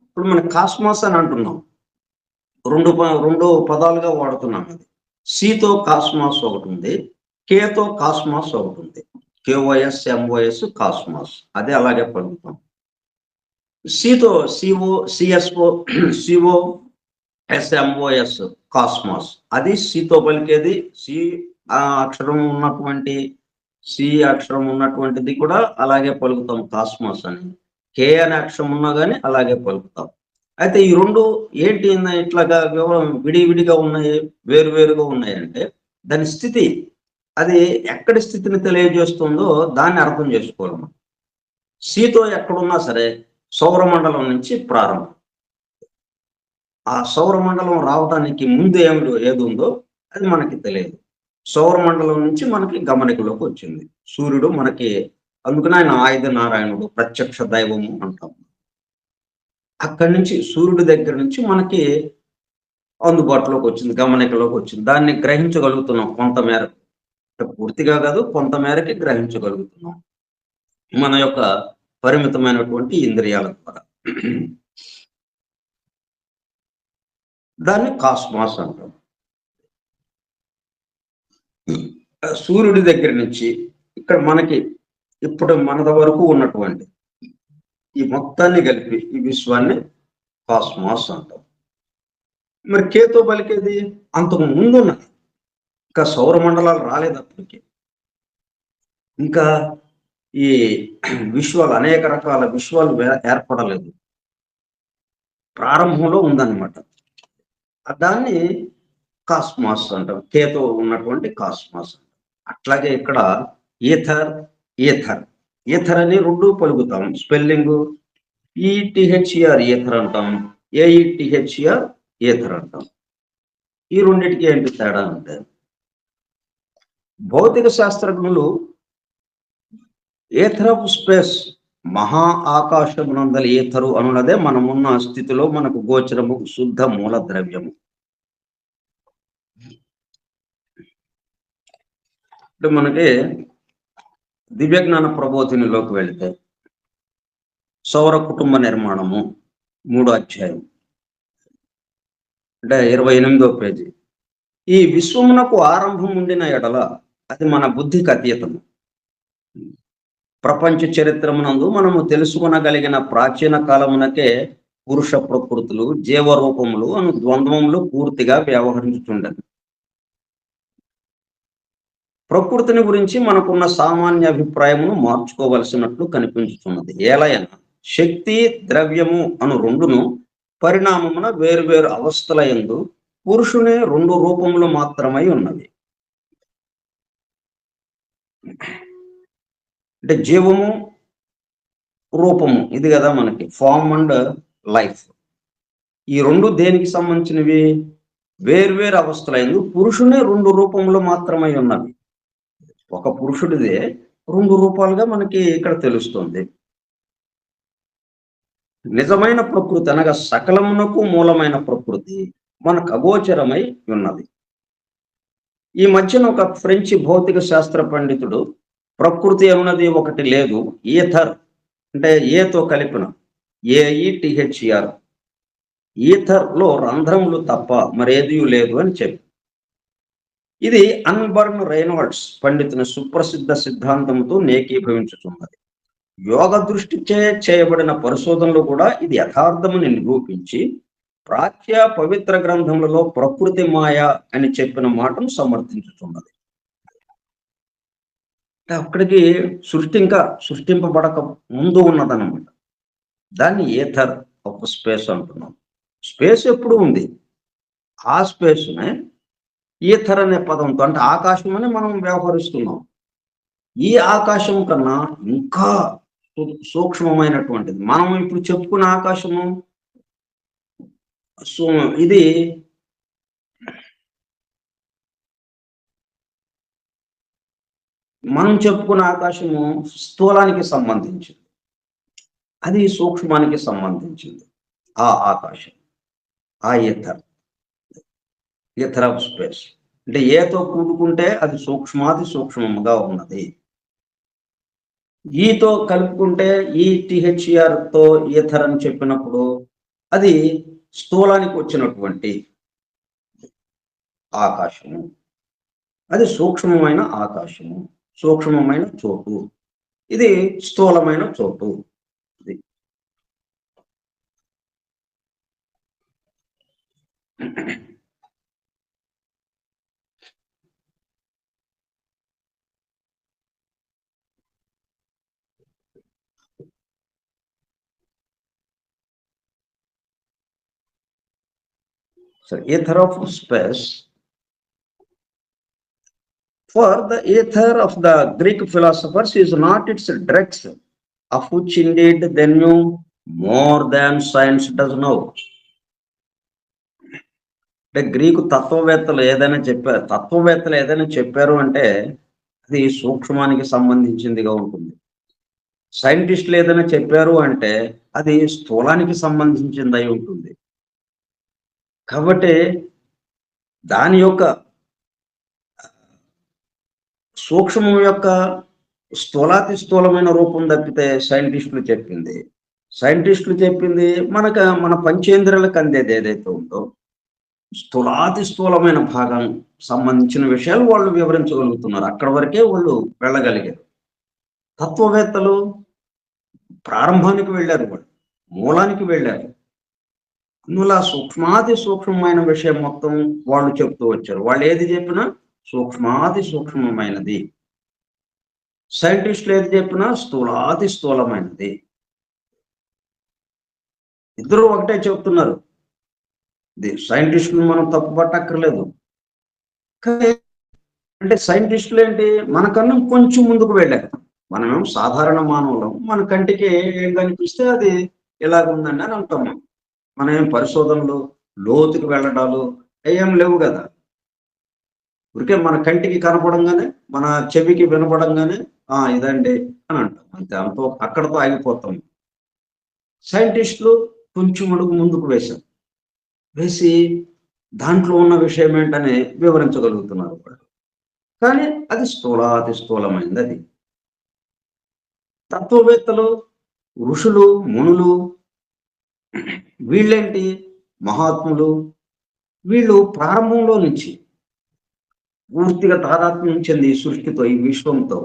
ఇప్పుడు మన కాస్మాస్ అని అంటున్నాం, రెండు పదాలుగా వాడుతున్నాం. అది సితో కాస్మాస్ ఒకటి ఉంది, కేతో కాస్మాస్ ఒకటి ఉంది. కేఓఎస్ ఎంఓఎస్ కాస్మాస్, అదే అలాగే పలుకుతాం. సితో సిఓ సిఎస్ఓ సిఓ ఎస్ఎంఓఎస్ కాస్మాస్, అది సితో పలికేది. సి అక్షరం ఉన్నటువంటి అక్షరం ఉన్నటువంటిది కూడా అలాగే పలుకుతాం కాస్మాస్ అని. కే అనే అక్షరం ఉన్నా కానీ అలాగే పలుకుతాం. అయితే ఈ రెండు ఏంటి ఇట్లాగా విడివిడిగా ఉన్నాయి, వేరువేరుగా ఉన్నాయంటే దాని స్థితి, అది ఎక్కడి స్థితిని తెలియజేస్తుందో దాన్ని అర్థం చేసుకోవాలి మనం. సీతో ఎక్కడున్నా సరే సౌరమండలం నుంచి ప్రారంభం. ఆ సౌరమండలం రావడానికి ముందు ఏది ఉందో అది మనకి తెలియదు. సౌరమండలం నుంచి మనకి గమనికలోకి వచ్చింది సూర్యుడు మనకి. అందుకని ఆయన ఆయుధ నారాయణుడు, ప్రత్యక్ష దైవము అంటాం. అక్కడి నుంచి సూర్యుడి దగ్గర నుంచి మనకి అందుబాటులోకి వచ్చింది, గమనికలోకి వచ్చింది. దాన్ని గ్రహించగలుగుతున్నాం కొంత మేరకు, పూర్తిగా కాదు, కొంత మేరకి గ్రహించగలుగుతున్నాం మన యొక్క పరిమితమైనటువంటి ఇంద్రియాల ద్వారా. దాన్ని కాస్మాస్ అంటాం. సూర్యుడి దగ్గర నుంచి ఇక్కడ మనకి ఇప్పుడు మనద వరకు ఉన్నటువంటి ఈ మొత్తాన్ని కలిపి ఈ విశ్వాన్ని కాస్మాస్ అంటాం. మరి కేతో పలికేది అంతకు ముందు ఉన్నది, ఇంకా సౌరమండలాలు రాలేదు అప్పటికి. ఇంకా ఈ విశ్వాలు, అనేక రకాల విశ్వాలు ఏర్పడలేదు, ప్రారంభంలో ఉందన్నమాట. దాన్ని కాస్మాస్ అంటాం, కేతో ఉన్నటువంటి కాస్మాస్. అట్లాగే ఇక్కడ ఈథర్, ఈథర్ ఈథర్ అని రెండు పలుకుతాం. స్పెల్లింగ్ ఈటిహెచ్ఆర్ ఈథర్ అంటాం, ఏఈటిహెచ్ఆర్ ఈథర్ అంటాం. ఈ రెండింటికి ఏంటి తేడా అంటే, భౌతిక శాస్త్రజ్ఞులు ఏథర్ ఆఫ్ స్పేస్, మహా ఆకాశమునందలి ఈథరు అనున్నదే మనమున్న స్థితిలో మనకు గోచరము, శుద్ధ మూల ద్రవ్యము. అంటే మనకి దివ్యజ్ఞాన ప్రబోధినిలోకి వెళితే సౌర కుటుంబ నిర్మాణము 3వ అధ్యాయం అంటే 28వ పేజీ. ఈ విశ్వమునకు ఆరంభం ఉండిన ఎడల అది మన బుద్ధికి అతీతము. ప్రపంచ చరిత్రమునందు మనము తెలుసుకొనగలిగిన ప్రాచీన కాలమునకే పురుష ప్రకృతులు, జీవరూపములు అను ద్వంద్వములు పూర్తిగా వ్యవహరించుచుండదు. ప్రకృతిని గురించి మనకున్న సామాన్య అభిప్రాయమును మార్చుకోవలసినట్లు కనిపించుతున్నది. ఏలైనా శక్తి, ద్రవ్యము అను రెండును పరిణామమున వేరువేరు అవస్థల యందు పురుషుని రెండు రూపములు మాత్రమై ఉన్నవి. అంటే జీవము, రూపము, ఇది కదా మనకి ఫామ్ అండ్ లైఫ్. ఈ రెండు దేనికి సంబంధించినవి? వేర్వేరు అవస్థలైంది పురుషుని రెండు రూపములు మాత్రమై ఉన్నవి. ఒక పురుషుడిదే రెండు రూపాలుగా మనకి ఇక్కడ తెలుస్తుంది. నిజమైన ప్రకృతి అనగా సకలమునకు మూలమైన ప్రకృతి మనకు అగోచరమై ఉన్నది. ఈ మధ్యన ఒక ఫ్రెంచి భౌతిక శాస్త్ర పండితుడు ప్రకృతి అన్నది ఒకటి లేదు, ఈథర్ అంటే ఏతో కలిపిన ఏఈటిహెచ్ఆర్, ఈథర్ లో రంధ్రములు తప్ప మరేదీ లేదు అని చెప్పి, ఇది అన్బర్న్ రైనాల్డ్స్ పండితుని సుప్రసిద్ధ సిద్ధాంతంతో ఏకీభవించుతున్నది. యోగ దృష్టిచే చేయబడిన పరిశోధనలు కూడా ఇది యథార్థమని నిరూపించి ప్రాచ్య పవిత్ర గ్రంథములలో ప్రకృతి మాయ అని చెప్పిన మాటను సమర్థించుతున్నది. అక్కడికి ఇంకా సృష్టింపబడక ముందు ఉన్నదన్నమాట. దాన్ని ఏథర్ ఆఫ్ స్పేస్ అంటున్నాం. స్పేస్ ఎప్పుడు ఉంది, ఆ స్పేస్నే ఈథర్ అనే పదంతో, అంటే ఆకాశం అని మనం వ్యవహరిస్తున్నాం. ఈ ఆకాశం కన్నా ఇంకా సూక్ష్మమైనటువంటిది మనం ఇప్పుడు చెప్పుకున్న ఆకాశము. ఇది మనం చెప్పుకున్న ఆకాశము స్థూలానికి సంబంధించింది, అది సూక్ష్మానికి సంబంధించింది. ఆ ఆకాశం, ఆ ఈథర్ ఆఫ్ స్పేస్ అంటే ఏతో కూడుకుంటే అది సూక్ష్మాతి సూక్ష్మముగా ఉన్నది. ఈతో కలుపుకుంటే తో ఈథర్ అని చెప్పినప్పుడు అది స్థూలానికి వచ్చినటువంటి ఆకాశము, అది సూక్ష్మమైన ఆకాశము, సూక్ష్మమైన చోటు, ఇది స్థూలమైన చోటు. ఇది so ether of space. For the ether of the Greek philosophers is not its dregs, of which indeed they knew more than science does now. అంటే గ్రీకు తత్వవేత్తలు ఏదైనా చెప్పారు అంటే అది సూక్ష్మానికి సంబంధించిందిగా ఉంటుంది. సైంటిస్టులు ఏదైనా చెప్పారు అంటే అది స్థూలానికి సంబంధించింది అయి ఉంటుంది. కాబట్టి దాని యొక్క సూక్ష్మం యొక్క స్థూలాతి స్థూలమైన రూపం తప్పితే సైంటిస్టులు చెప్పింది మన పంచేంద్రియాలకు అందేది ఏదైతే ఉందో స్థూలాతి స్థూలమైన భాగం సంబంధించిన విషయాలు వాళ్ళు వివరించగలుగుతున్నారు. అక్కడ వరకే వాళ్ళు వెళ్ళగలిగారు. తత్వవేత్తలు ప్రారంభానికి వెళ్ళారు, వాళ్ళు మూలానికి వెళ్ళారు. అందువల్ల సూక్ష్మాతి సూక్ష్మమైన విషయం మొత్తం వాళ్ళు చెప్తూ వచ్చారు. వాళ్ళు ఏది చెప్పినా సూక్ష్మాతి సూక్ష్మమైనది, సైంటిస్టులు ఏది చెప్పినా స్థూలాతి స్థూలమైనది. ఇద్దరు ఒకటే చెప్తున్నారు. సైంటిస్టులు మనం తప్పు పట్టక్కర్లేదు. అంటే సైంటిస్టులు ఏంటి, మనకన్నా కొంచెం ముందుకు వెళ్ళారు. మనమేం సాధారణ మానవులం, మన కంటికి ఏం కనిపిస్తే అది ఇలాగుందండి అని అంటాము. మనం ఏం పరిశోధనలు లోతుకు వెళ్ళడాలు ఏం లేవు కదా. ఊరికే మన కంటికి కనపడంగానే, మన చెవికి వినపడంగానే ఇదండి అని అంటాం, అంతే. అంతో అక్కడతో ఆగిపోతాం. సైంటిస్టులు కొంచెం అడుగు ముందుకు వేసి దాంట్లో ఉన్న విషయం ఏంటని వివరించగలుగుతున్నారు వాళ్ళు. కానీ అది స్థూలాతి స్థూలమైంది. అది తత్వవేత్తలు, ఋషులు, మునులు, వీళ్ళేంటి మహాత్ములు, వీళ్ళు ప్రారంభంలో నుంచి పూర్తిగా తాదాత్మ్యం చెంది ఈ సృష్టితో, ఈ విశ్వంతో,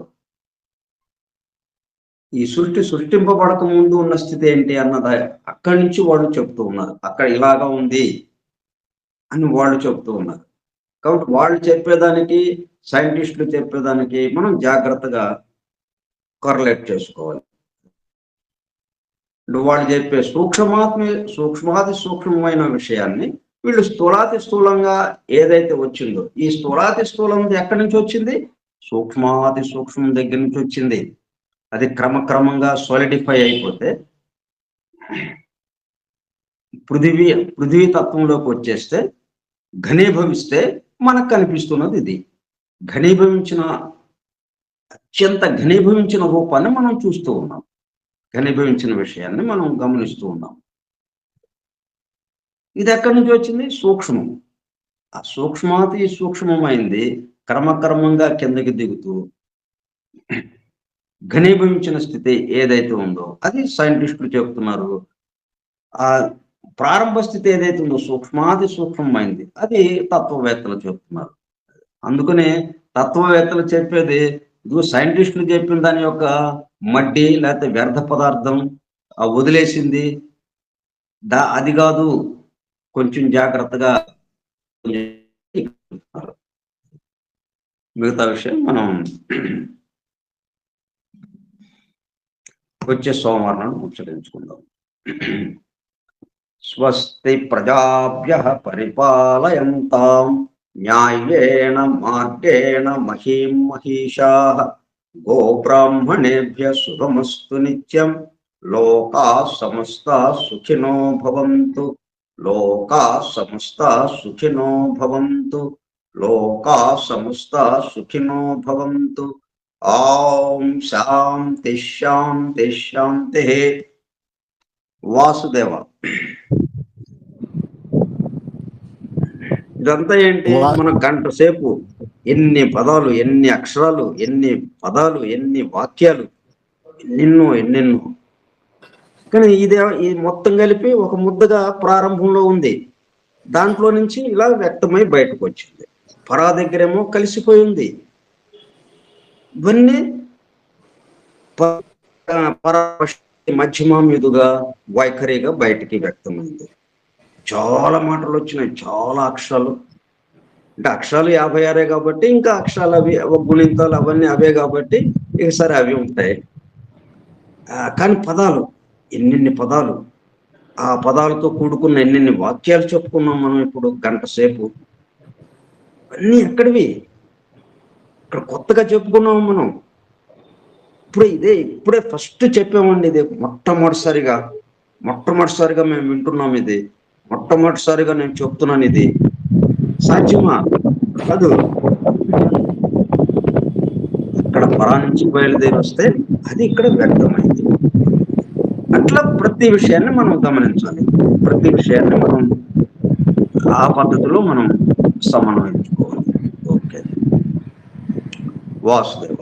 ఈ సృష్టింపబడక ముందు ఉన్న స్థితి ఏంటి అన్నది అక్కడి నుంచి వాళ్ళు చెప్తూ ఉన్నారు. అక్కడ ఇలాగా ఉంది అని వాళ్ళు చెప్తూ ఉన్నారు. కాబట్టి వాళ్ళు చెప్పేదానికి, సైంటిస్టులు చెప్పేదానికి మనం జాగ్రత్తగా కరలేట్ చేసుకోవాలి. వాళ్ళు చెప్పే సూక్ష్మాతి సూక్ష్మమైన విషయాన్ని వీళ్ళు స్థూలాతి స్థూలంగా ఏదైతే వచ్చిందో, ఈ స్థూలాతి స్థూలం ఎక్కడి నుంచి వచ్చింది, సూక్ష్మాతి సూక్ష్మం దగ్గర నుంచి వచ్చింది. అది క్రమక్రమంగా సాలిడిఫై అయిపోతే పృథివీ తత్వంలోకి వచ్చేస్తే, ఘనీభవిస్తే మనకు కనిపిస్తున్నది ఇది. అత్యంత ఘనీభవించిన రూపాన్ని మనం చూస్తూ ఉన్నాం, ఘనీభవించిన విషయాన్ని మనం గమనిస్తూ ఉన్నాం. ఇది ఎక్కడి నుంచి వచ్చింది, సూక్ష్మం. ఆ సూక్ష్మాతి సూక్ష్మమైంది క్రమక్రమంగా కిందకి దిగుతూ ఘనీభవించిన స్థితి ఏదైతే ఉందో అది సైంటిస్టులు చెప్తున్నారు. ఆ ప్రారంభ స్థితి ఏదైతే ఉందో సూక్ష్మాతి సూక్ష్మమైంది అది తత్వవేత్తలు చెప్తున్నారు. అందుకనే తత్వవేత్తలు చెప్పేది సైంటిస్టులు చెప్పిన దాని యొక్క మడ్డి లేకపోతే వ్యర్థ పదార్థం వదిలేసింది అది కాదు, కొంచెం జాగ్రత్తగా మిగతా విషయం మనం వచ్చే సోమవారం ముచ్చటించుకుందాం. స్వస్తి ప్రజాభ్యః పరిపాలయంతాం న్యాయేన మార్గేణ మహీం మహిషాః గోబ్రాహ్మణేభ్యః శుభమస్తు నిత్యం. లోకాః సమస్తాః సుఖినో భవంతు. లోకాః సమస్తాః సుఖినో భవంతు. లోకాః సమస్తాః సుఖినో భవంతు. ఓం శాంతి శాంతి శాంతి. వాసుదేవ. ఇదంతా ఏంటి? మన గంట సేపు ఎన్ని పదాలు, ఎన్ని అక్షరాలు, ఎన్ని పదాలు, ఎన్ని వాక్యాలు, ఎన్నెన్నో. కానీ ఇది మొత్తం కలిపి ఒక ముద్దగా ప్రారంభంలో ఉంది. దాంట్లో నుంచి ఇలా వ్యక్తమై బయటకు వచ్చింది. పరా దగ్గరేమో కలిసిపోయి ఉంది. ఇవన్నీ మధ్యమ మీదుగా వైఖరిగా బయటికి వ్యక్తమైంది. చాలా మాటలు వచ్చినాయి, చాలా అక్షరాలు. అంటే అక్షరాలు 56 కాబట్టి ఇంకా అక్షరాలు అవి గుణింతాలు అవన్నీ అవే కాబట్టి ఇక సరే అవి ఉంటాయి. కానీ పదాలు, ఎన్నెన్ని పదాలు, ఆ పదాలతో కూడుకున్న ఎన్నెన్ని వాక్యాలు చెప్పుకున్నాం మనం ఇప్పుడు గంట సేపు. అన్నీ ఎక్కడివి? ఇక్కడ కొత్తగా చెప్పుకున్నాము మనం. ఇప్పుడే ఫస్ట్ చెప్పామండి. ఇది మొట్టమొదటిసారిగా మేము వింటున్నాం. ఇది మొట్టమొదటిసారిగా నేను చెప్తున్నాను. ఇది సాధ్యమా? కాదు. ఇక్కడ పరా నుంచి బయలుదేరి వస్తే అది ఇక్కడ వ్యక్తమైంది. అట్లా ప్రతి విషయాన్ని మనం గమనించాలి. ప్రతి విషయాన్ని మనం ఆ పద్ధతిలో మనం సమన్వయించుకోవాలి. ఓకే. వాసుదేవ.